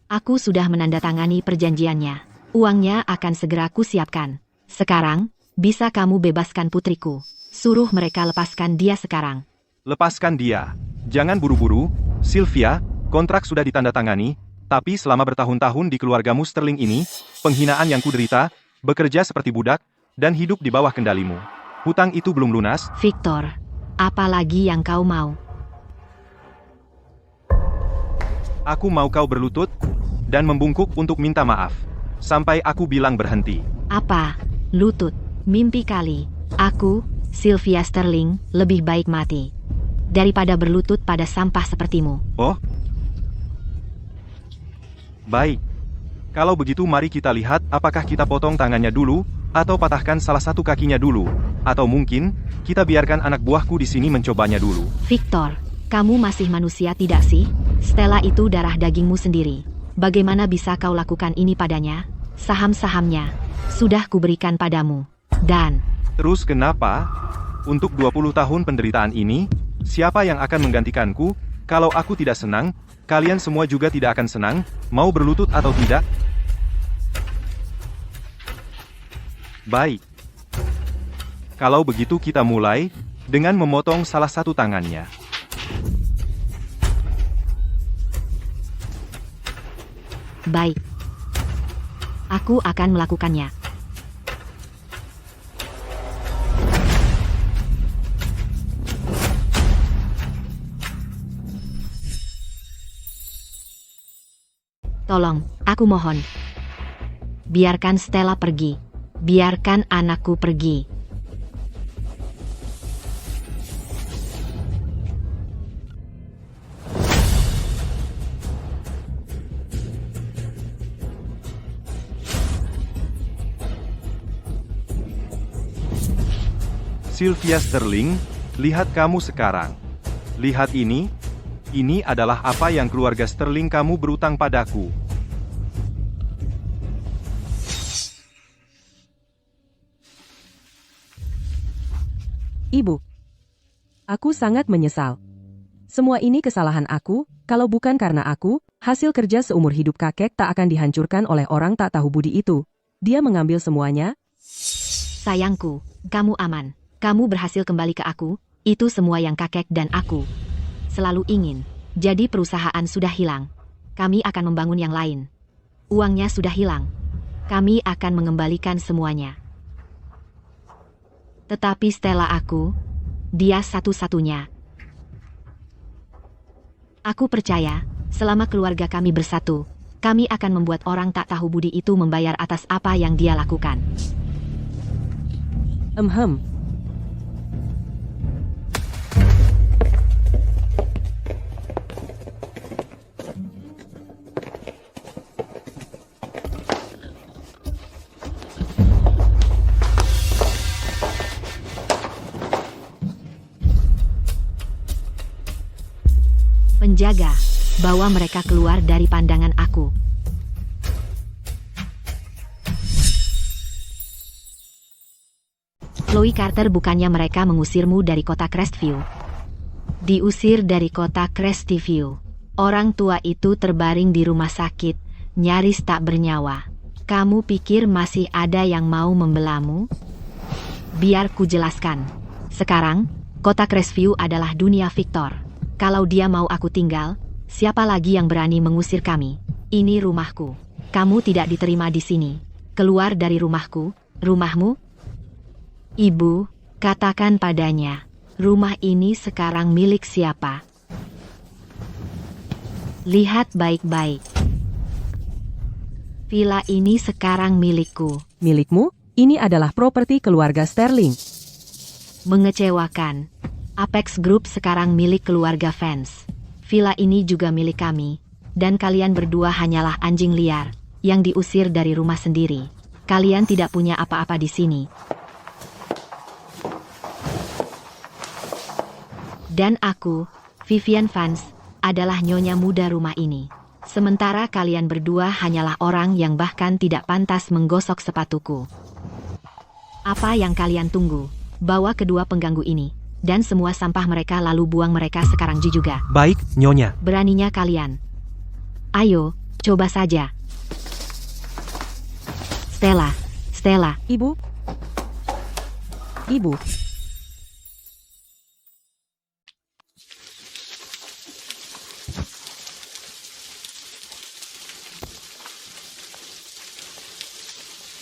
Aku sudah menandatangani perjanjiannya. Uangnya akan segera kusiapkan. Sekarang, bisa kamu bebaskan putriku. Suruh mereka lepaskan dia sekarang. Lepaskan dia. Jangan buru-buru, Sylvia, kontrak sudah ditandatangani, tapi selama bertahun-tahun di keluargamu Sterling ini, penghinaan yang kuderita, bekerja seperti budak, dan hidup di bawah kendalimu. Hutang itu belum lunas. Victor, apa lagi yang kau mau? Aku mau kau berlutut, dan membungkuk untuk minta maaf. Sampai aku bilang berhenti. Apa? Lutut? Mimpi kali. Aku, Sylvia Sterling, lebih baik mati daripada berlutut pada sampah sepertimu. Oh? Baik. Kalau begitu mari kita lihat apakah kita potong tangannya dulu, atau patahkan salah satu kakinya dulu. Atau mungkin, kita biarkan anak buahku di sini mencobanya dulu. Victor, kamu masih manusia tidak sih? Stella itu darah dagingmu sendiri. Bagaimana bisa kau lakukan ini padanya? Saham-sahamnya sudah kuberikan padamu. Dan Terus kenapa? Untuk 20 tahun penderitaan ini, siapa yang akan menggantikanku? Kalau aku tidak senang, kalian semua juga tidak akan senang, mau berlutut atau tidak? Baik. Kalau begitu kita mulai, dengan memotong salah satu tangannya. baik, aku akan melakukannya. Tolong, aku mohon. Biarkan Stella pergi. Biarkan anakku pergi. Sylvia Sterling, lihat kamu sekarang. Lihat ini adalah apa yang keluarga Sterling kamu berutang padaku. Ibu, aku sangat menyesal. Semua ini kesalahan aku, kalau bukan karena aku, hasil kerja seumur hidup kakek tak akan dihancurkan oleh orang tak tahu budi itu. Dia mengambil semuanya. Sayangku, kamu aman. Kamu berhasil kembali ke aku, itu semua yang kakek dan aku selalu ingin. Jadi perusahaan sudah hilang. Kami akan membangun yang lain. Uangnya sudah hilang. Kami akan mengembalikan semuanya. Tetapi Stella aku, dia satu-satunya. Aku percaya, selama keluarga kami bersatu, kami akan membuat orang tak tahu budi itu membayar atas apa yang dia lakukan. Penjaga, bawa mereka keluar dari pandangan aku. Chloe Carter, bukannya mereka mengusirmu dari kota Crestview? Diusir dari kota Crestview. Orang tua itu terbaring di rumah sakit, nyaris tak bernyawa. Kamu pikir masih ada yang mau membelamu? Biar ku jelaskan. Sekarang, kota Crestview adalah dunia Victor. Kalau dia mau aku tinggal, siapa lagi yang berani mengusir kami? Ini rumahku. Kamu tidak diterima di sini. Keluar dari rumahku, rumahmu. Ibu, katakan padanya, rumah ini sekarang milik siapa? Lihat baik-baik. Villa ini sekarang milikku. Milikmu? Ini adalah properti keluarga Sterling. Mengecewakan. Apex Group sekarang milik keluarga fans. Villa ini juga milik kami. Dan kalian berdua hanyalah anjing liar yang diusir dari rumah sendiri. Kalian tidak punya apa-apa di sini. Dan aku, Vivian Vance, adalah nyonya muda rumah ini. Sementara kalian berdua hanyalah orang yang bahkan tidak pantas menggosok sepatuku. Apa yang kalian tunggu? Bawa kedua pengganggu ini. Dan semua sampah mereka lalu buang mereka sekarang juga. Baik, Nyonya. Beraninya kalian. Ayo, Coba saja. Stella, Stella, Ibu? Ibu,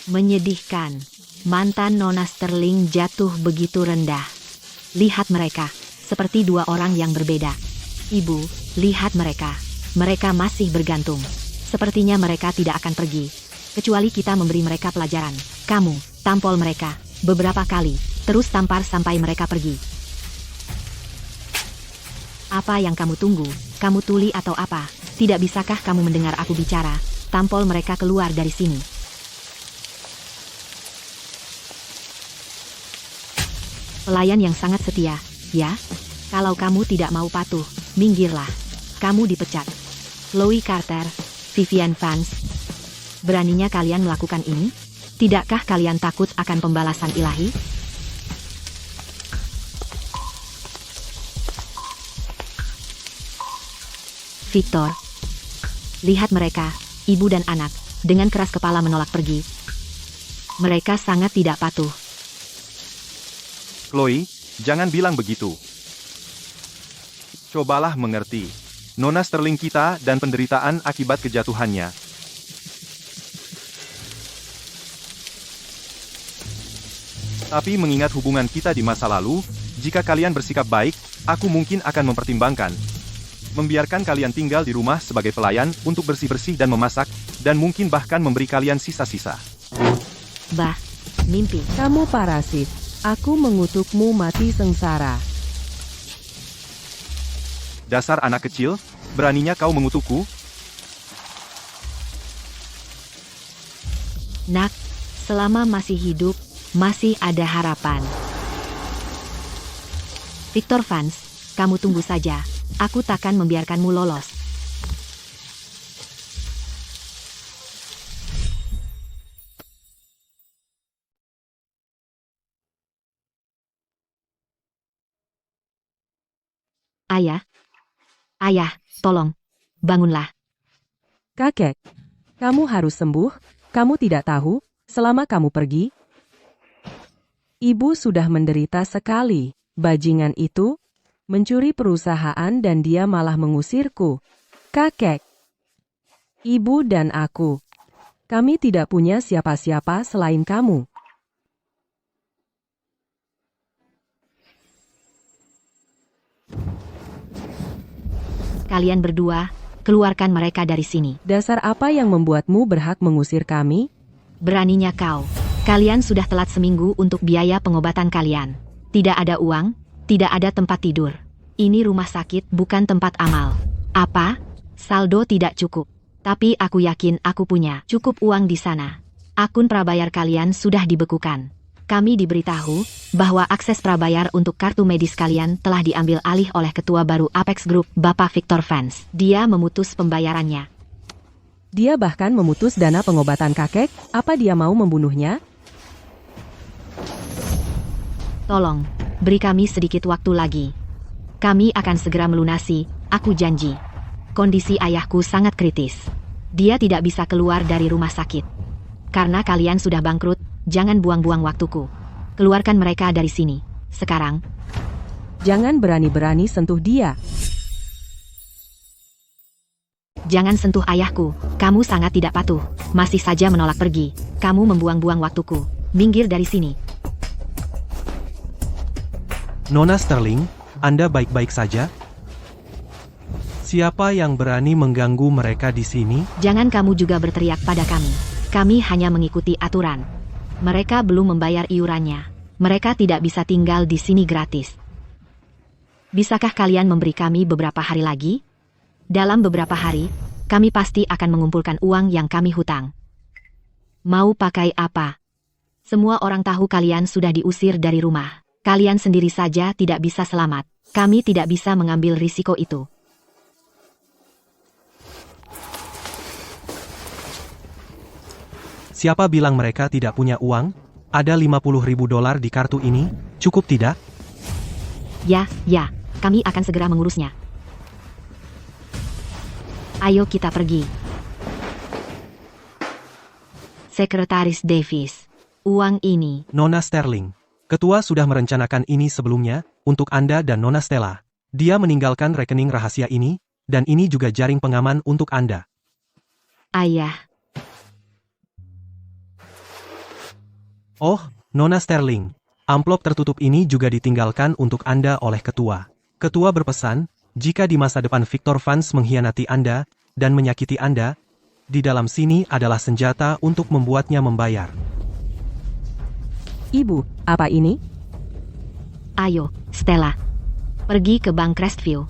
menyedihkan. Mantan Nona Sterling jatuh begitu rendah. Lihat mereka, seperti dua orang yang berbeda. Ibu, lihat mereka. Mereka masih bergantung. Sepertinya mereka tidak akan pergi. Kecuali kita memberi mereka pelajaran. Kamu, tampol mereka, beberapa kali. Terus tampar sampai mereka pergi. Apa yang kamu tunggu? Kamu tuli atau apa? Tidak bisakah kamu mendengar aku bicara? Tampol mereka keluar dari sini. Pelayan yang sangat setia, ya? Kalau kamu tidak mau patuh, minggirlah. Kamu dipecat. Chloe Carter, Vivian Vance. Beraninya kalian melakukan ini? Tidakkah kalian takut akan pembalasan ilahi? Victor. Lihat mereka, ibu dan anak, dengan keras kepala menolak pergi. Mereka sangat tidak patuh. Chloe, jangan bilang begitu. Cobalah mengerti. Nona Sterling kita dan penderitaan akibat kejatuhannya. Tapi mengingat hubungan kita di masa lalu, jika kalian bersikap baik, aku mungkin akan mempertimbangkan. Membiarkan kalian tinggal di rumah sebagai pelayan untuk bersih-bersih dan memasak, dan mungkin bahkan memberi kalian sisa-sisa. Bah, mimpi. kamu parasit. Aku mengutukmu mati sengsara. Dasar anak kecil, beraninya kau mengutukku? Nak, selama masih hidup, masih ada harapan. Victor Vance, kamu tunggu saja. Aku takkan membiarkanmu lolos. Ayah. Ayah, tolong. Bangunlah. Kakek, kamu harus sembuh. Kamu tidak tahu, selama kamu pergi, ibu sudah menderita sekali. Bajingan itu mencuri perusahaan dan dia malah mengusirku. Kakek, ibu dan aku, kami tidak punya siapa-siapa selain kamu. Kalian berdua, keluarkan mereka dari sini. Dasar apa yang membuatmu berhak mengusir kami? Beraninya kau. Kalian sudah telat seminggu untuk biaya pengobatan kalian. Tidak ada uang, tidak ada tempat tidur. Ini rumah sakit, bukan tempat amal. Apa? Saldo tidak cukup. Tapi aku yakin aku punya cukup uang di sana. Akun prabayar kalian sudah dibekukan. Kami diberitahu bahwa akses prabayar untuk kartu medis kalian telah diambil alih oleh ketua baru Apex Group, Bapak Victor Vance. Dia memutus pembayarannya. Dia bahkan memutus dana pengobatan kakek. Apa dia mau membunuhnya? Tolong, beri kami sedikit waktu lagi. Kami akan segera melunasi, aku janji. Kondisi ayahku sangat kritis. Dia tidak bisa keluar dari rumah sakit. Karena kalian sudah bangkrut, jangan buang-buang waktuku. Keluarkan mereka dari sini. Sekarang. Jangan berani-berani sentuh dia. Jangan sentuh ayahku. Kamu sangat tidak patuh. Masih saja menolak pergi. Kamu membuang-buang waktuku. Minggir dari sini. Nona Sterling, Anda baik-baik saja? Siapa yang berani mengganggu mereka di sini? Jangan kamu juga berteriak pada kami. Kami hanya mengikuti aturan. Mereka belum membayar iurannya. Mereka tidak bisa tinggal di sini gratis. Bisakah kalian memberi kami beberapa hari lagi? Dalam beberapa hari, kami pasti akan mengumpulkan uang yang kami hutang. Mau pakai apa? Semua orang tahu kalian sudah diusir dari rumah. Kalian sendiri saja tidak bisa selamat. Kami tidak bisa mengambil risiko itu. Siapa bilang mereka tidak punya uang? Ada $50.000 di kartu ini, cukup tidak? Ya, kami akan segera mengurusnya. Ayo kita pergi. Sekretaris Davis. Uang ini. Nona Sterling. Ketua sudah merencanakan ini sebelumnya, untuk Anda dan Nona Stella. Dia meninggalkan rekening rahasia ini, dan ini juga jaring pengaman untuk Anda. Ayah. Oh, Nona Sterling. Amplop tertutup ini juga ditinggalkan untuk Anda oleh Ketua. Ketua berpesan, jika di masa depan Victor Vance mengkhianati Anda, dan menyakiti Anda, di dalam sini adalah senjata untuk membuatnya membayar. Ibu, apa ini? Ayo, Stella. Pergi ke Bank Crestview.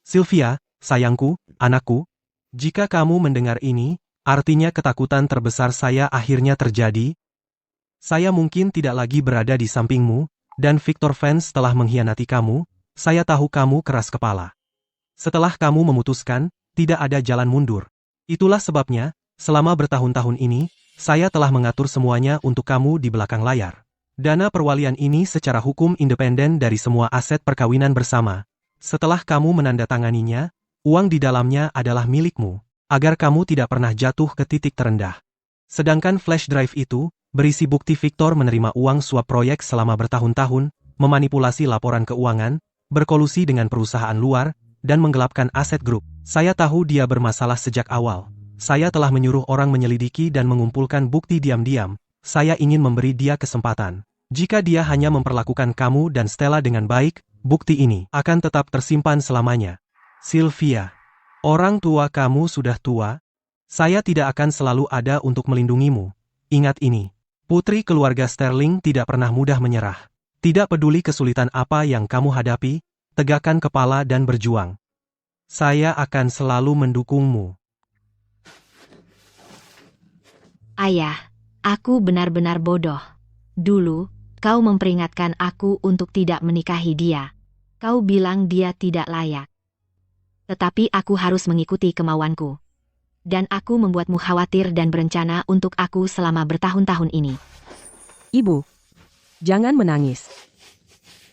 Sylvia, sayangku, anakku, jika kamu mendengar ini, artinya ketakutan terbesar saya akhirnya terjadi. Saya mungkin tidak lagi berada di sampingmu, dan Victor Vance telah mengkhianati kamu. Saya tahu kamu keras kepala. Setelah kamu memutuskan, tidak ada jalan mundur. Itulah sebabnya, selama bertahun-tahun ini, saya telah mengatur semuanya untuk kamu di belakang layar. Dana perwalian ini secara hukum independen dari semua aset perkawinan bersama. Setelah kamu menandatanganinya, uang di dalamnya adalah milikmu, agar kamu tidak pernah jatuh ke titik terendah. Sedangkan flash drive itu, berisi bukti Victor menerima uang suap proyek selama bertahun-tahun, memanipulasi laporan keuangan, berkolusi dengan perusahaan luar, dan menggelapkan aset grup. Saya tahu dia bermasalah sejak awal. Saya telah menyuruh orang menyelidiki dan mengumpulkan bukti diam-diam. Saya ingin memberi dia kesempatan. Jika dia hanya memperlakukan kamu dan Stella dengan baik, bukti ini akan tetap tersimpan selamanya. Sylvia, orang tua kamu sudah tua. Saya tidak akan selalu ada untuk melindungimu. Ingat ini, putri keluarga Sterling tidak pernah mudah menyerah. Tidak peduli kesulitan apa yang kamu hadapi, tegakkan kepala dan berjuang. Saya akan selalu mendukungmu. Ayah, aku benar-benar bodoh. Dulu, kau memperingatkan aku untuk tidak menikahi dia. Kau bilang dia tidak layak. Tetapi aku harus mengikuti kemauanku. Dan aku membuatmu khawatir dan berencana untuk aku selama bertahun-tahun ini. Ibu, jangan menangis.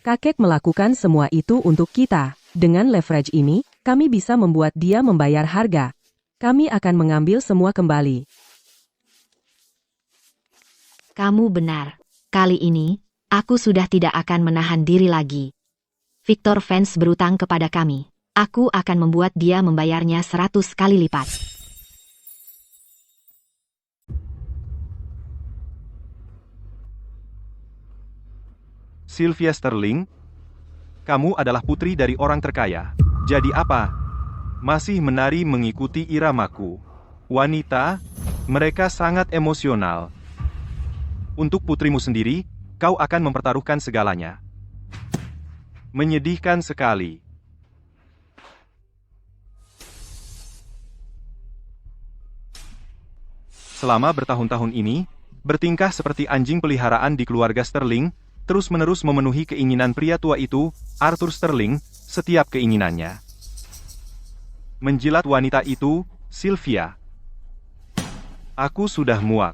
Kakek melakukan semua itu untuk kita. Dengan leverage ini, kami bisa membuat dia membayar harga. Kami akan mengambil semua kembali. Kamu benar. Kali ini, aku sudah tidak akan menahan diri lagi. Victor Vance berutang kepada kami. Aku akan membuat dia membayarnya 100 kali lipat. Sylvia Sterling, kamu adalah putri dari orang terkaya. Jadi apa? Masih menari mengikuti iramaku. Wanita, mereka sangat emosional. Untuk putrimu sendiri, kau akan mempertaruhkan segalanya. Menyedihkan sekali. Selama bertahun-tahun ini, bertingkah seperti anjing peliharaan di keluarga Sterling, terus-menerus memenuhi keinginan pria tua itu, Arthur Sterling, setiap keinginannya. Menjilat wanita itu, Sylvia. Aku sudah muak.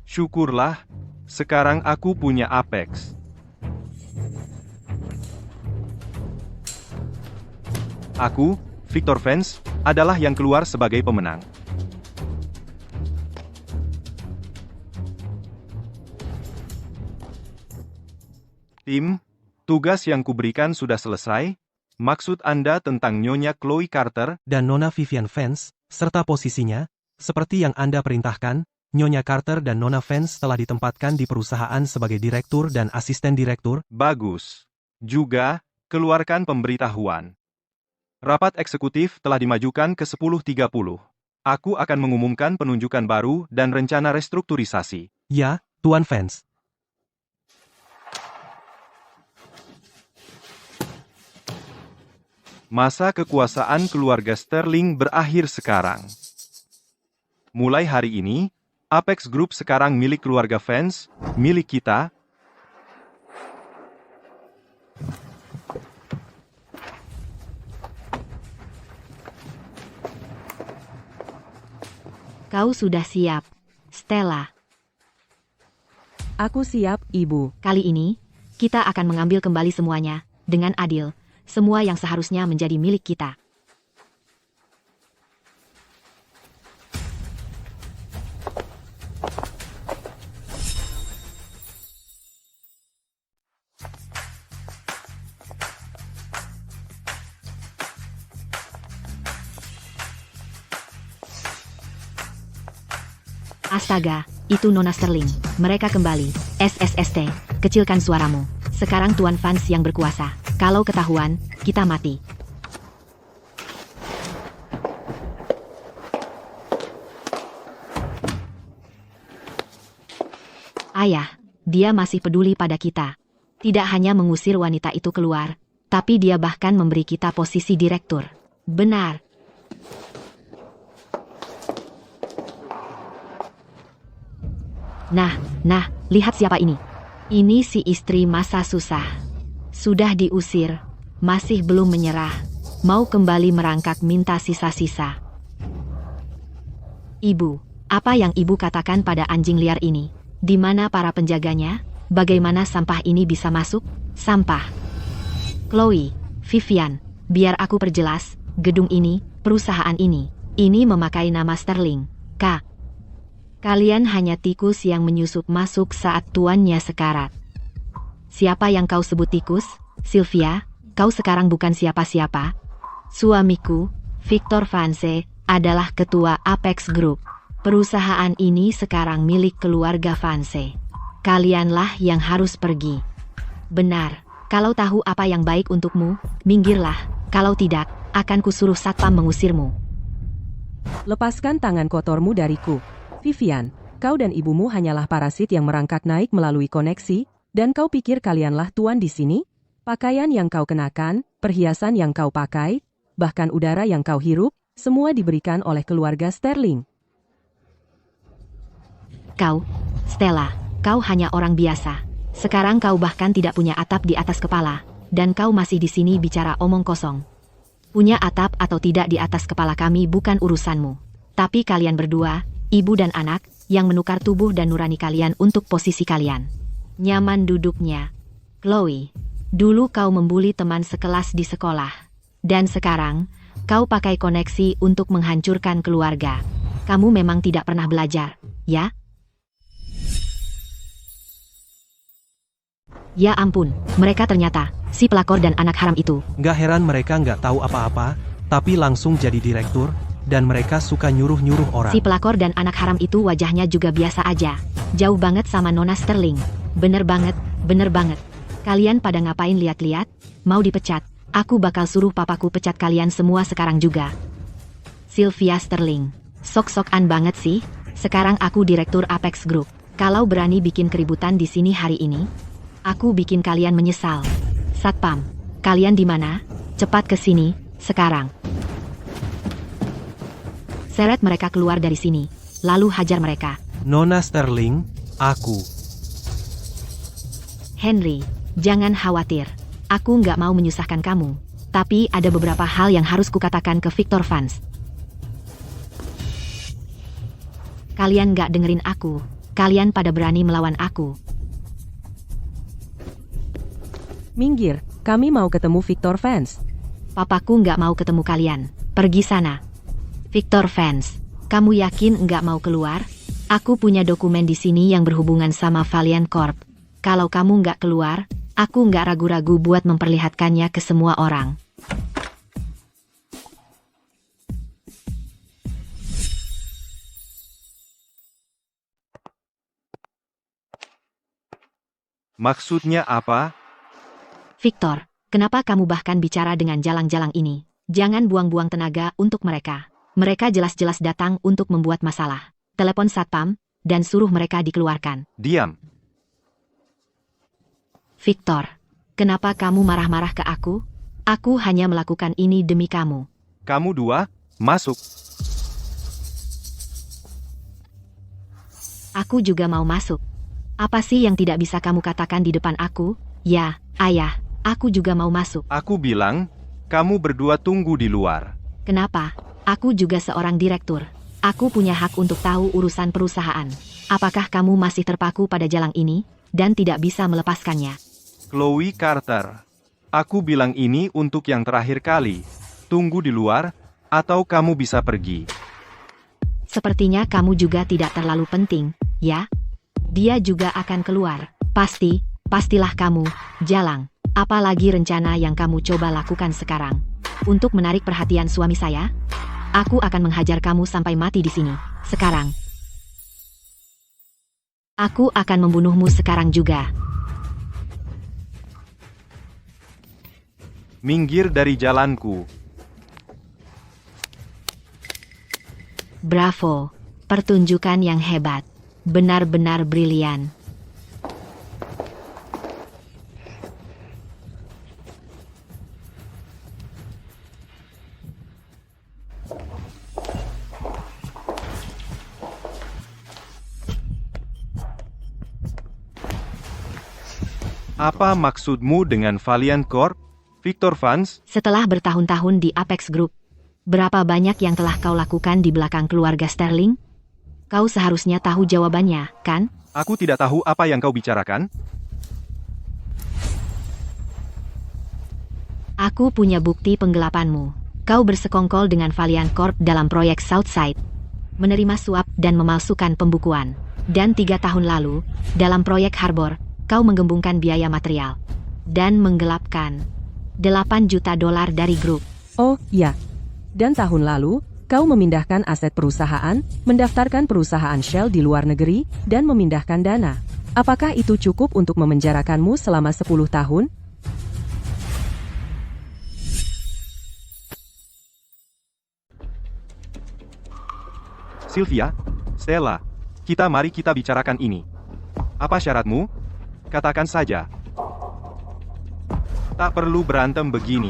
Syukurlah, sekarang aku punya Apex. Aku, Victor Vance, adalah yang keluar sebagai pemenang. Tim, tugas yang kuberikan sudah selesai. Maksud Anda tentang Nyonya Chloe Carter Dan Nona Vivian Vance, serta posisinya, seperti yang Anda perintahkan, Nyonya Carter dan Nona Vance telah ditempatkan di perusahaan sebagai direktur dan asisten direktur. bagus. Juga, keluarkan pemberitahuan. Rapat eksekutif telah dimajukan ke 10.30. Aku akan mengumumkan penunjukan baru dan rencana restrukturisasi. Ya, Tuan Vance. Masa kekuasaan keluarga Sterling berakhir sekarang. Mulai hari ini, Apex Group sekarang milik keluarga Vance, milik kita. Kau sudah siap, Stella. Aku siap, Ibu. Kali ini, kita akan mengambil kembali semuanya, dengan adil, semua yang seharusnya menjadi milik kita. Astaga, itu Nona Sterling. Mereka kembali. SSST, kecilkan suaramu. Sekarang Tuan Vance yang berkuasa. Kalau ketahuan, kita mati. Ayah, dia masih peduli pada kita. Tidak hanya mengusir wanita itu keluar, tapi dia bahkan memberi kita posisi direktur. Benar. Nah, lihat siapa ini. Ini si istri masa susah. Sudah diusir, masih belum menyerah. Mau kembali merangkak minta sisa-sisa. Ibu, apa yang ibu katakan pada anjing liar ini? Di mana para penjaganya? Bagaimana sampah ini bisa masuk? Sampah. Chloe, Vivian, biar aku perjelas. Gedung ini, perusahaan ini memakai nama Sterling. Kak. Kalian hanya tikus yang menyusup masuk saat tuannya sekarat. Siapa yang kau sebut tikus? Sylvia, kau sekarang bukan siapa-siapa. Suamiku, Victor Vance, adalah ketua Apex Group. Perusahaan ini sekarang milik keluarga Vance. Kalianlah yang harus pergi. Benar, kalau tahu apa yang baik untukmu, minggirlah. Kalau tidak, akan kusuruh satpam mengusirmu. Lepaskan tangan kotormu dariku. Vivian, kau dan ibumu hanyalah parasit yang merangkak naik melalui koneksi, dan kau pikir kalianlah tuan di sini? Pakaian yang kau kenakan, perhiasan yang kau pakai, bahkan udara yang kau hirup, semua diberikan oleh keluarga Sterling. Kau, Stella, kau hanya orang biasa. Sekarang kau bahkan tidak punya atap di atas kepala, dan kau masih di sini bicara omong kosong. Punya atap atau tidak di atas kepala kami bukan urusanmu. Tapi kalian berdua, ibu dan anak, yang menukar tubuh dan nurani kalian untuk posisi kalian. Nyaman duduknya. Chloe, dulu kau membuli teman sekelas di sekolah. Dan sekarang, kau pakai koneksi untuk menghancurkan keluarga. Kamu memang tidak pernah belajar, ya? Ya ampun, mereka ternyata, si pelakor dan anak haram itu. Nggak heran mereka nggak tahu apa-apa, tapi langsung jadi direktur, dan mereka suka nyuruh-nyuruh orang. Si pelakor dan anak haram itu wajahnya juga biasa aja. Jauh banget sama Nona Sterling. Bener banget, bener banget. Kalian pada ngapain lihat-lihat? Mau dipecat? Aku bakal suruh papaku pecat kalian semua sekarang juga. Sylvia Sterling. Sok-sokan banget sih. Sekarang aku direktur Apex Group. Kalau berani bikin keributan di sini hari ini, aku bikin kalian menyesal. Satpam, kalian di mana? Cepat ke sini, sekarang. Seret mereka keluar dari sini, lalu hajar mereka. Nona Sterling, aku. Henry, jangan khawatir. Aku nggak mau menyusahkan kamu. Tapi ada beberapa hal yang harus kukatakan ke Victor Vance. Kalian nggak dengerin aku. Kalian pada berani melawan aku. Minggir, kami mau ketemu Victor Vance. Papaku nggak mau ketemu kalian. Pergi sana. Victor Vance, kamu yakin nggak mau keluar? Aku punya dokumen di sini yang berhubungan sama Valiant Corp. Kalau kamu nggak keluar, aku nggak ragu-ragu buat memperlihatkannya ke semua orang. Maksudnya apa? Victor, kenapa kamu bahkan bicara dengan jalang-jalang ini? Jangan buang-buang tenaga untuk mereka. Mereka jelas-jelas datang untuk membuat masalah. Telepon satpam, dan suruh mereka dikeluarkan. Diam. Victor, kenapa kamu marah-marah ke aku? Aku hanya melakukan ini demi kamu. Kamu dua, masuk. Aku juga mau masuk. Apa sih yang tidak bisa kamu katakan di depan aku? Ya, ayah, aku juga mau masuk. Aku bilang, kamu berdua tunggu di luar. Kenapa? Aku juga seorang direktur. Aku punya hak untuk tahu urusan perusahaan. Apakah kamu masih terpaku pada jalan ini, dan tidak bisa melepaskannya? Chloe Carter. Aku bilang ini untuk yang terakhir kali. Tunggu di luar, atau kamu bisa pergi. Sepertinya kamu juga tidak terlalu penting, ya? Dia juga akan keluar. Pastilah kamu, Jalang. Apalagi rencana yang kamu coba lakukan sekarang. Untuk menarik perhatian suami saya? Aku akan menghajar kamu sampai mati di sini. Sekarang. Aku akan membunuhmu sekarang juga. Minggir dari jalanku. Bravo. Pertunjukan yang hebat. Benar-benar brilian. Apa maksudmu dengan Valiant Corp, Victor Vance? Setelah bertahun-tahun di Apex Group, berapa banyak yang telah kau lakukan di belakang keluarga Sterling? Kau seharusnya tahu jawabannya, kan? Aku tidak tahu apa yang kau bicarakan. Aku punya bukti penggelapanmu. Kau bersekongkol dengan Valiant Corp dalam proyek Southside, menerima suap dan memalsukan pembukuan. Dan 3 tahun lalu, dalam proyek Harbor, kau menggembungkan biaya material dan menggelapkan $8 juta dari grup. Oh, ya. Dan tahun lalu, kau memindahkan aset perusahaan, mendaftarkan perusahaan Shell di luar negeri, dan memindahkan dana. Apakah itu cukup untuk memenjarakanmu selama 10 tahun? Sylvia, Stella, mari kita bicarakan ini. Apa syaratmu? Katakan saja. Tak perlu berantem begini.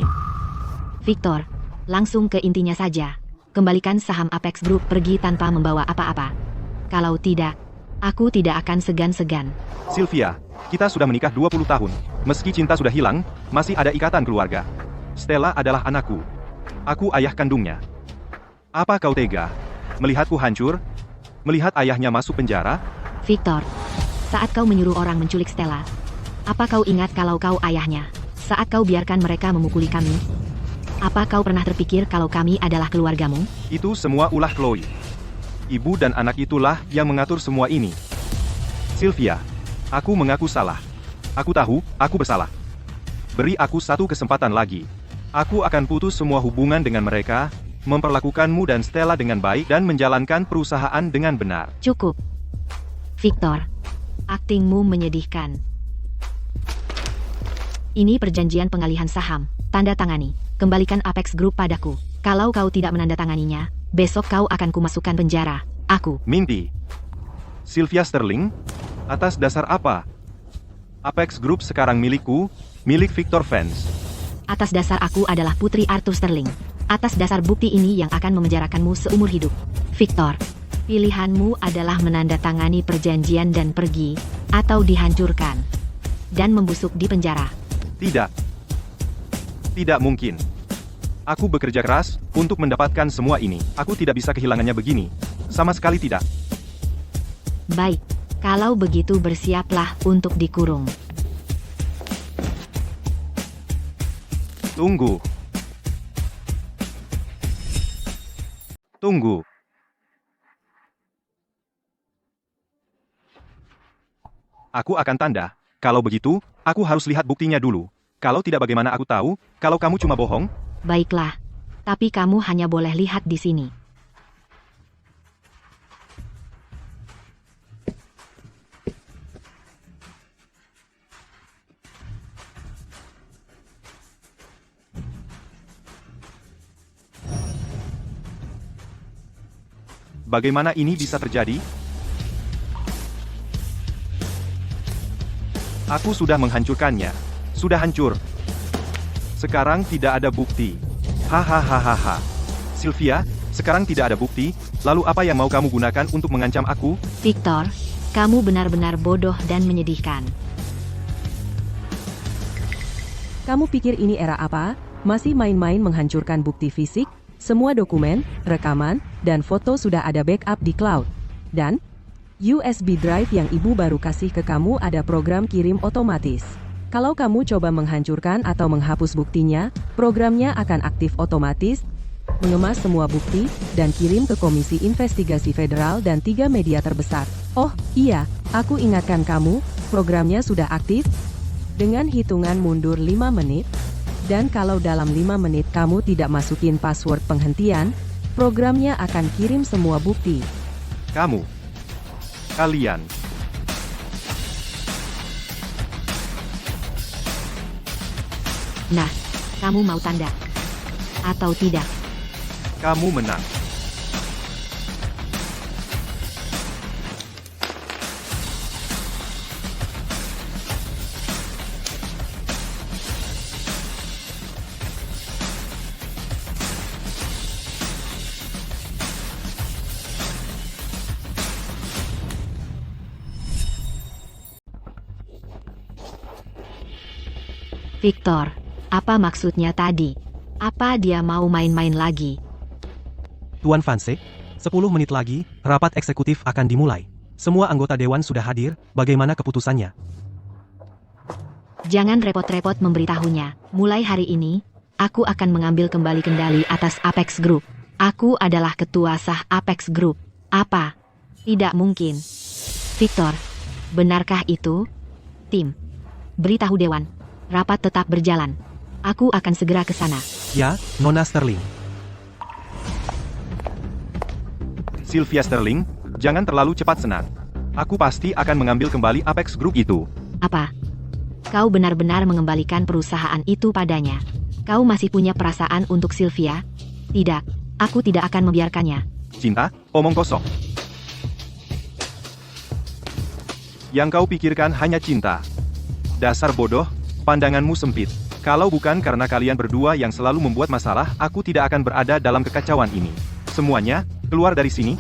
Victor, langsung ke intinya saja. Kembalikan saham Apex Group pergi tanpa membawa apa-apa. Kalau tidak, aku tidak akan segan-segan. Sylvia, kita sudah menikah 20 tahun. Meski cinta sudah hilang, masih ada ikatan keluarga. Stella adalah anakku. Aku ayah kandungnya. Apa kau tega melihatku hancur? Melihat ayahnya masuk penjara? Victor, saat kau menyuruh orang menculik Stella, apa kau ingat kalau kau ayahnya? Saat kau biarkan mereka memukuli kami? Apa kau pernah terpikir kalau kami adalah keluargamu? Itu semua ulah Chloe. Ibu dan anak itulah yang mengatur semua ini. Sylvia, aku mengaku salah. Aku tahu, aku bersalah. Beri aku satu kesempatan lagi. Aku akan putus semua hubungan dengan mereka, memperlakukanmu dan Stella dengan baik dan menjalankan perusahaan dengan benar. Cukup. Victor, aktingmu menyedihkan. Ini perjanjian pengalihan saham. Tanda tangani. Kembalikan Apex Group padaku. Kalau kau tidak menandatanganinya, besok kau akan kumasukkan penjara. Aku. Mimpi. Sylvia Sterling? Atas dasar apa? Apex Group sekarang milikku, milik Victor Vance. Atas dasar aku adalah putri Arthur Sterling. Atas dasar bukti ini yang akan memenjarakanmu seumur hidup. Victor, pilihanmu adalah menandatangani perjanjian dan pergi, atau dihancurkan, dan membusuk di penjara. Tidak. Tidak mungkin. Aku bekerja keras untuk mendapatkan semua ini. Aku tidak bisa kehilangannya begini. Sama sekali tidak. Baik, kalau begitu bersiaplah untuk dikurung. Tunggu. Tunggu. Aku akan tanda. Kalau begitu, aku harus lihat buktinya dulu. Kalau tidak, bagaimana aku tahu kalau kamu cuma bohong? Baiklah, tapi kamu hanya boleh lihat di sini. Bagaimana ini bisa terjadi? Aku sudah menghancurkannya. Sudah hancur. Sekarang tidak ada bukti. Hahaha. Sylvia, sekarang tidak ada bukti, lalu apa yang mau kamu gunakan untuk mengancam aku? Victor, kamu benar-benar bodoh dan menyedihkan. Kamu pikir ini era apa? Masih main-main menghancurkan bukti fisik? Semua dokumen, rekaman, dan foto sudah ada backup di cloud. Dan, USB drive yang ibu baru kasih ke kamu ada program kirim otomatis. Kalau kamu coba menghancurkan atau menghapus buktinya, programnya akan aktif otomatis, mengemas semua bukti, dan kirim ke Komisi Investigasi Federal dan 3 media terbesar. Oh, iya, aku ingatkan kamu, programnya sudah aktif, dengan hitungan mundur 5 menit, dan kalau dalam 5 menit kamu tidak masukin password penghentian, programnya akan kirim semua bukti. Kalian. Nah, kamu mau tanda? Atau tidak? Kamu menang. Victor, apa maksudnya tadi? Apa dia mau main-main lagi? Tuan Vansek, 10 menit lagi, rapat eksekutif akan dimulai. Semua anggota dewan sudah hadir, bagaimana keputusannya? Jangan repot-repot memberitahunya. Mulai hari ini, aku akan mengambil kembali kendali atas Apex Group. Aku adalah ketua sah Apex Group. Apa? Tidak mungkin. Victor, benarkah itu? Tim, beritahu dewan. Rapat tetap berjalan. Aku akan segera ke sana. Ya, Nona Sterling. Sylvia Sterling, jangan terlalu cepat senang. Aku pasti akan mengambil kembali Apex Group itu. Apa? Kau benar-benar mengembalikan perusahaan itu padanya. Kau masih punya perasaan untuk Sylvia? Tidak, aku tidak akan membiarkannya. Cinta, omong kosong. Yang kau pikirkan hanya cinta. Dasar bodoh, pandanganmu sempit. Kalau bukan karena kalian berdua yang selalu membuat masalah, aku tidak akan berada dalam kekacauan ini. Semuanya, keluar dari sini.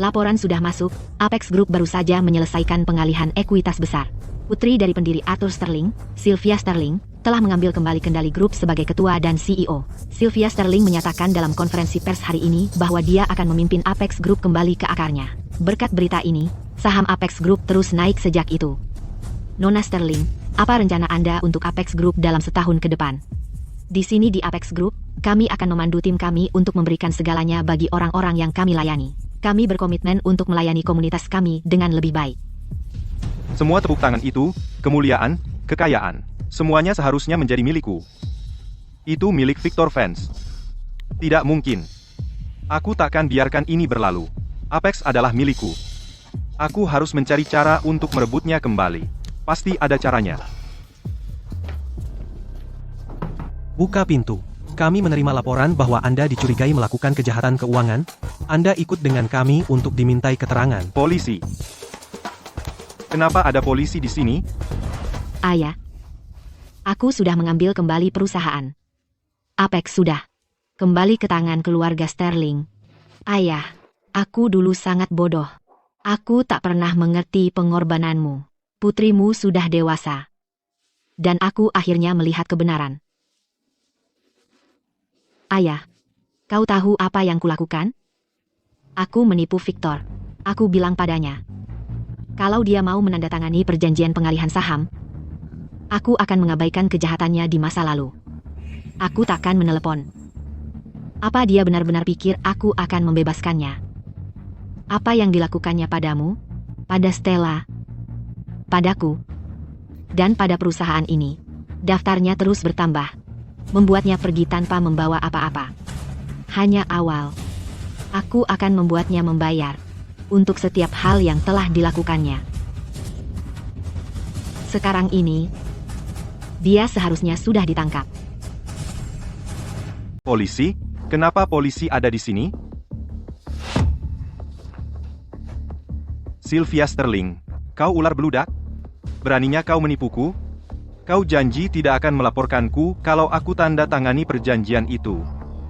Laporan sudah masuk, Apex Group baru saja menyelesaikan pengalihan ekuitas besar. Putri dari pendiri Arthur Sterling, Sylvia Sterling, telah mengambil kembali kendali grup sebagai ketua dan CEO. Sylvia Sterling menyatakan dalam konferensi pers hari ini bahwa dia akan memimpin Apex Group kembali ke akarnya. Berkat berita ini, saham Apex Group terus naik sejak itu. Nona Sterling, apa rencana Anda untuk Apex Group dalam setahun ke depan? Di sini di Apex Group, kami akan memandu tim kami untuk memberikan segalanya bagi orang-orang yang kami layani. Kami berkomitmen untuk melayani komunitas kami dengan lebih baik. Semua tepuk tangan itu, kemuliaan, kekayaan, semuanya seharusnya menjadi milikku. Itu milik Victor Vance. Tidak mungkin. Aku takkan biarkan ini berlalu. Apex adalah milikku. Aku harus mencari cara untuk merebutnya kembali. Pasti ada caranya. Buka pintu. Kami menerima laporan bahwa Anda dicurigai melakukan kejahatan keuangan. Anda ikut dengan kami untuk dimintai keterangan. Polisi. Kenapa ada polisi di sini? Ayah, aku sudah mengambil kembali perusahaan. Apex sudah kembali ke tangan keluarga Sterling. Ayah, aku dulu sangat bodoh. Aku tak pernah mengerti pengorbananmu. Putrimu sudah dewasa. Dan aku akhirnya melihat kebenaran. Ayah, kau tahu apa yang kulakukan? Aku menipu Victor. Aku bilang padanya, kalau dia mau menandatangani perjanjian pengalihan saham, aku akan mengabaikan kejahatannya di masa lalu. Aku takkan menelepon. Apa dia benar-benar pikir aku akan membebaskannya? Apa yang dilakukannya padamu, pada Stella, padaku, dan pada perusahaan ini? Daftarnya terus bertambah, membuatnya pergi tanpa membawa apa-apa. Hanya awal. Aku akan membuatnya membayar untuk setiap hal yang telah dilakukannya. Sekarang ini, dia seharusnya sudah ditangkap. Polisi? Kenapa polisi ada di sini? Sylvia Sterling, kau ular beludak? Beraninya kau menipuku? Kau janji tidak akan melaporkanku kalau aku tanda tangani perjanjian itu.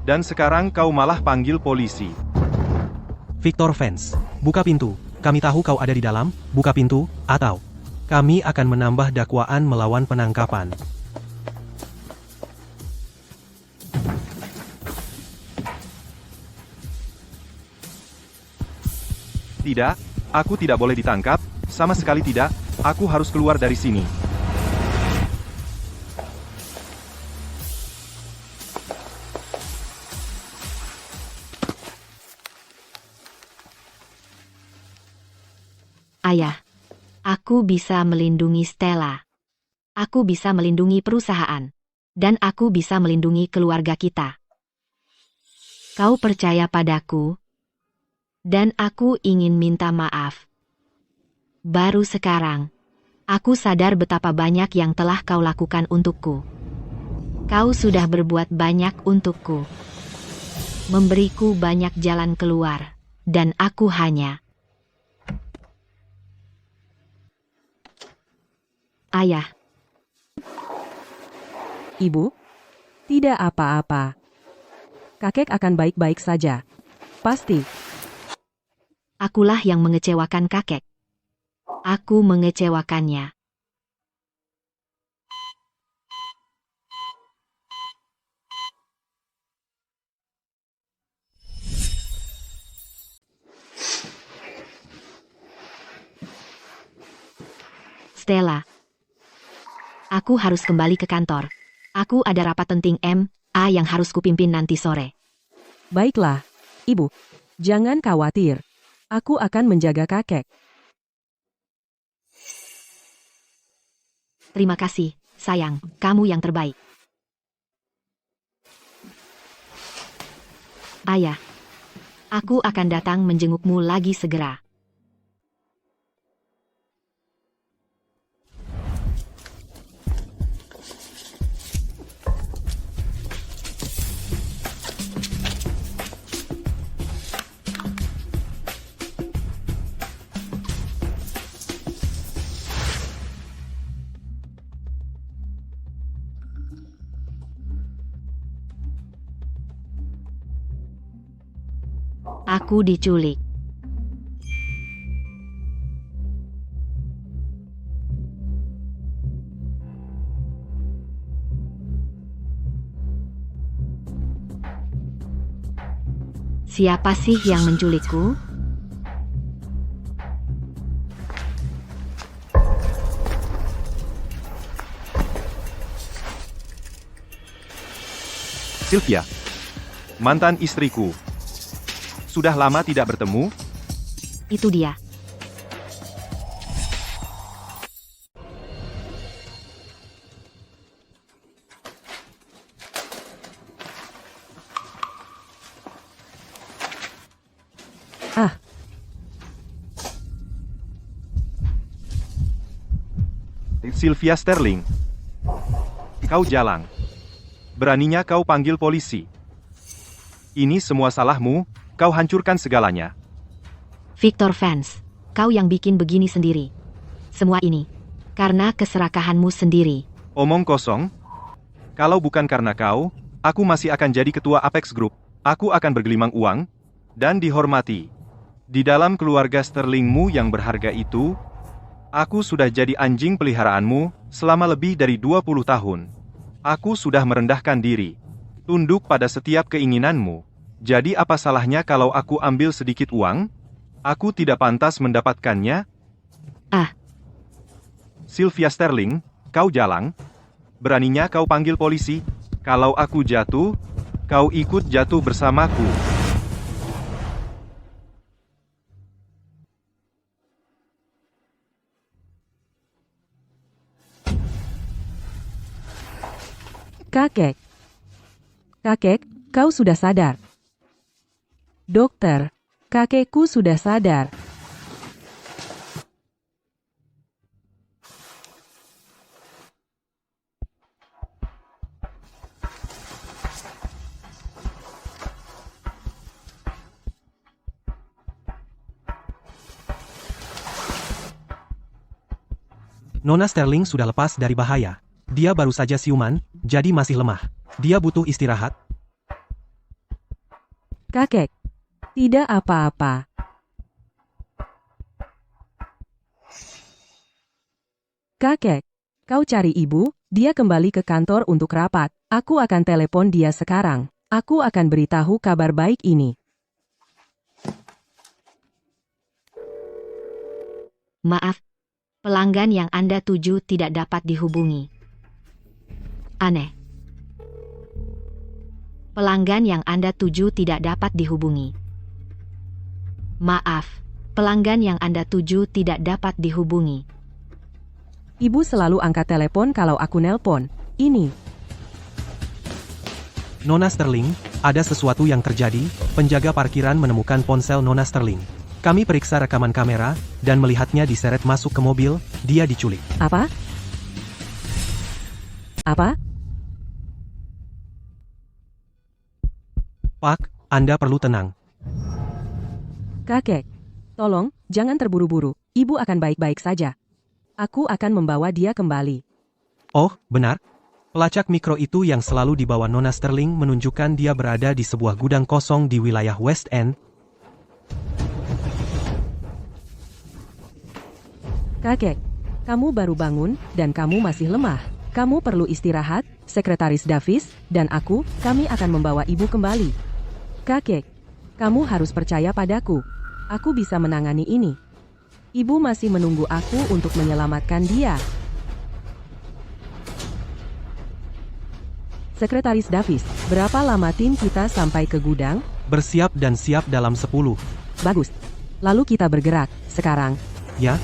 Dan sekarang kau malah panggil polisi. Victor Vance, buka pintu. Kami tahu kau ada di dalam, buka pintu, atau kami akan menambah dakwaan melawan penangkapan. Tidak, aku tidak boleh ditangkap, sama sekali tidak, aku harus keluar dari sini. Ayah, aku bisa melindungi Stella. Aku bisa melindungi perusahaan. Dan aku bisa melindungi keluarga kita. Kau percaya padaku? Dan aku ingin minta maaf. Baru sekarang, aku sadar betapa banyak yang telah kau lakukan untukku. Kau sudah berbuat banyak untukku. Memberiku banyak jalan keluar. Dan aku hanya... Ayah, Ibu? Tidak apa-apa. Kakek akan baik-baik saja. Pasti. akulah yang mengecewakan kakek. Aku mengecewakannya. Stella. Aku harus kembali ke kantor. Aku ada rapat penting MA yang harus kupimpin nanti sore. Baiklah, Ibu. Jangan khawatir. Aku akan menjaga kakek. Terima kasih, sayang. Kamu yang terbaik. Ayah. Aku akan datang menjengukmu lagi segera. Aku diculik. Siapa sih yang menculikku? Sylvia. Mantan istriku. Sudah lama tidak bertemu? Itu dia. Ah, Sylvia Sterling. Kau jalang. Beraninya kau panggil polisi. Ini semua salahmu, kau hancurkan segalanya. Victor Vance, kau yang bikin begini sendiri. Semua ini karena keserakahanmu sendiri. Omong kosong. Kalau bukan karena kau, aku masih akan jadi ketua Apex Group. Aku akan bergelimang uang dan dihormati. Di dalam keluarga Sterlingmu yang berharga itu, aku sudah jadi anjing peliharaanmu selama lebih dari 20 tahun. Aku sudah merendahkan diri, tunduk pada setiap keinginanmu. Jadi apa salahnya kalau aku ambil sedikit uang? Aku tidak pantas mendapatkannya? Ah. Sylvia Sterling, kau jalang. Beraninya kau panggil polisi. Kalau aku jatuh, kau ikut jatuh bersamaku. kakek. Kakek, kau sudah sadar. Dokter, kakekku sudah sadar. Nona Sterling sudah lepas dari bahaya. Dia baru saja siuman, jadi masih lemah. Dia butuh istirahat. Kakek, tidak apa-apa. Kakek, kau cari ibu, dia kembali ke kantor untuk rapat. Aku akan telepon dia sekarang. Aku akan beritahu kabar baik ini. Maaf, pelanggan yang Anda tuju tidak dapat dihubungi. Aneh. Pelanggan yang Anda tuju tidak dapat dihubungi. Maaf, pelanggan yang Anda tuju tidak dapat dihubungi. Ibu selalu angkat telepon kalau aku nelpon. Ini. Nona Sterling, ada sesuatu yang terjadi. Penjaga parkiran menemukan ponsel Nona Sterling. Kami periksa rekaman kamera, dan melihatnya diseret masuk ke mobil, dia diculik. Apa? Apa? Pak, Anda perlu tenang. Kakek, tolong, jangan terburu-buru. Ibu akan baik-baik saja. Aku akan membawa dia kembali. Oh, benar? Pelacak mikro itu yang selalu dibawa Nona Sterling menunjukkan dia berada di sebuah gudang kosong di wilayah West End. Kakek, kamu baru bangun, dan kamu masih lemah. Kamu perlu istirahat, Sekretaris Davis, dan kami akan membawa ibu kembali. Kakek, kamu harus percaya padaku. Aku bisa menangani ini. Ibu masih menunggu aku untuk menyelamatkan dia. Sekretaris Davis, berapa lama tim kita sampai ke gudang? Bersiap dan siap dalam 10. Bagus. Lalu kita bergerak, sekarang. Ya?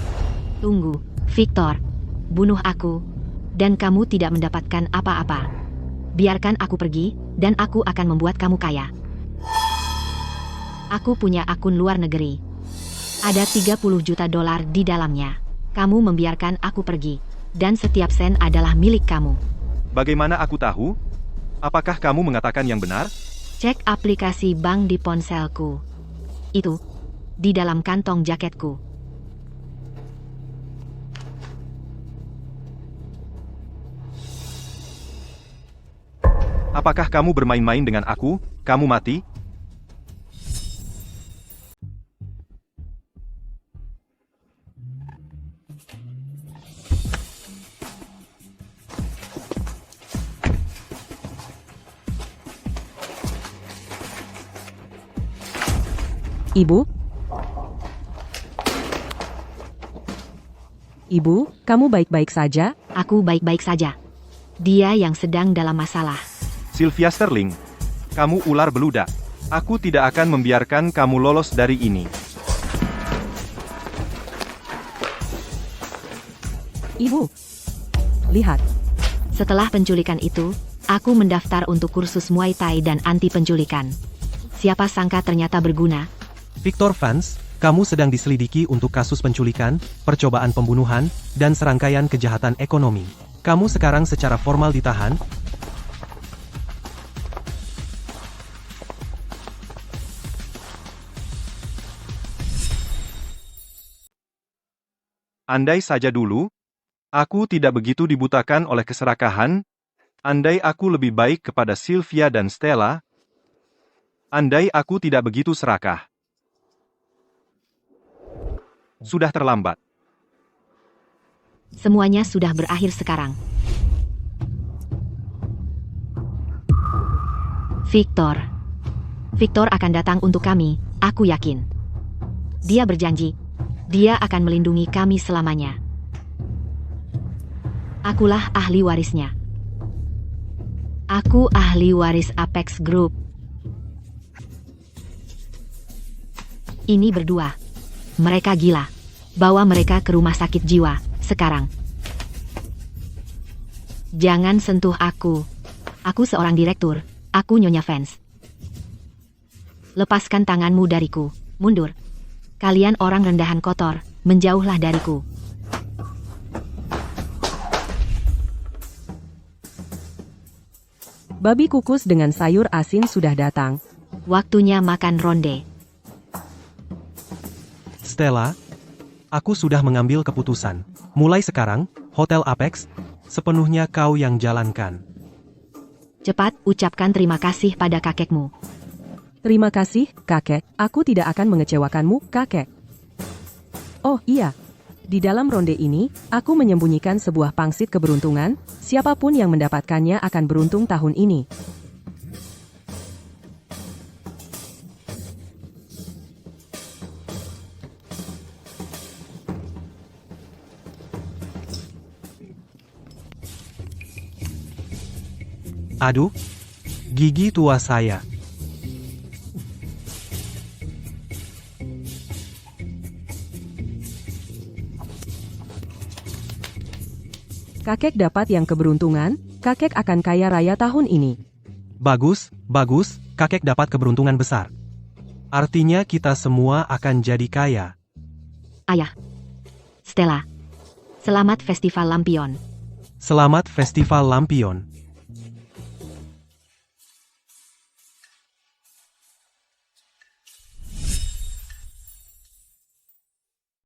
Tunggu, Victor. Bunuh aku, dan kamu tidak mendapatkan apa-apa. Biarkan aku pergi, dan aku akan membuat kamu kaya. Aku punya akun luar negeri. Ada 30 juta dolar di dalamnya. Kamu membiarkan aku pergi, dan setiap sen adalah milik kamu. Bagaimana aku tahu? Apakah kamu mengatakan yang benar? Cek aplikasi bank di ponselku. Itu, di dalam kantong jaketku. Apakah kamu bermain-main dengan aku? Kamu mati? Ibu? Ibu, kamu baik-baik saja? Aku baik-baik saja. Dia yang sedang dalam masalah. Sylvia Sterling, kamu ular beludak. Aku tidak akan membiarkan kamu lolos dari ini. Ibu, lihat. Setelah penculikan itu, aku mendaftar untuk kursus Muay Thai dan anti penculikan. Siapa sangka ternyata berguna. Victor Vance, kamu sedang diselidiki untuk kasus penculikan, percobaan pembunuhan, dan serangkaian kejahatan ekonomi. Kamu sekarang secara formal ditahan. Andai saja dulu, aku tidak begitu dibutakan oleh keserakahan. Andai aku lebih baik kepada Sylvia dan Stella. Andai aku tidak begitu serakah. Sudah terlambat. Semuanya sudah berakhir sekarang. Victor. Victor akan datang untuk kami, aku yakin. Dia berjanji. Dia akan melindungi kami selamanya. Akulah ahli warisnya. Aku ahli waris Apex Group. Ini berdua. Mereka gila. Bawa mereka ke rumah sakit jiwa, sekarang. Jangan sentuh aku. Aku seorang direktur. Aku Nyonya Vance. Lepaskan tanganmu dariku. Mundur. Kalian orang rendahan kotor. Menjauhlah dariku. Babi kukus dengan sayur asin sudah datang. Waktunya makan ronde. Stella, aku sudah mengambil keputusan. Mulai sekarang, Hotel Apex, sepenuhnya kau yang jalankan. Cepat ucapkan terima kasih pada kakekmu. Terima kasih, kakek. Aku tidak akan mengecewakanmu, kakek. Oh iya, Di dalam ronde ini, aku menyembunyikan sebuah pangsit keberuntungan, siapapun yang mendapatkannya akan beruntung tahun ini. Aduh, gigi tua saya. Kakek dapat yang keberuntungan, kakek akan kaya raya tahun ini. Bagus, bagus, kakek dapat keberuntungan besar. Artinya kita semua akan jadi kaya. Ayah. Stella. Selamat Festival Lampion. Selamat Festival Lampion.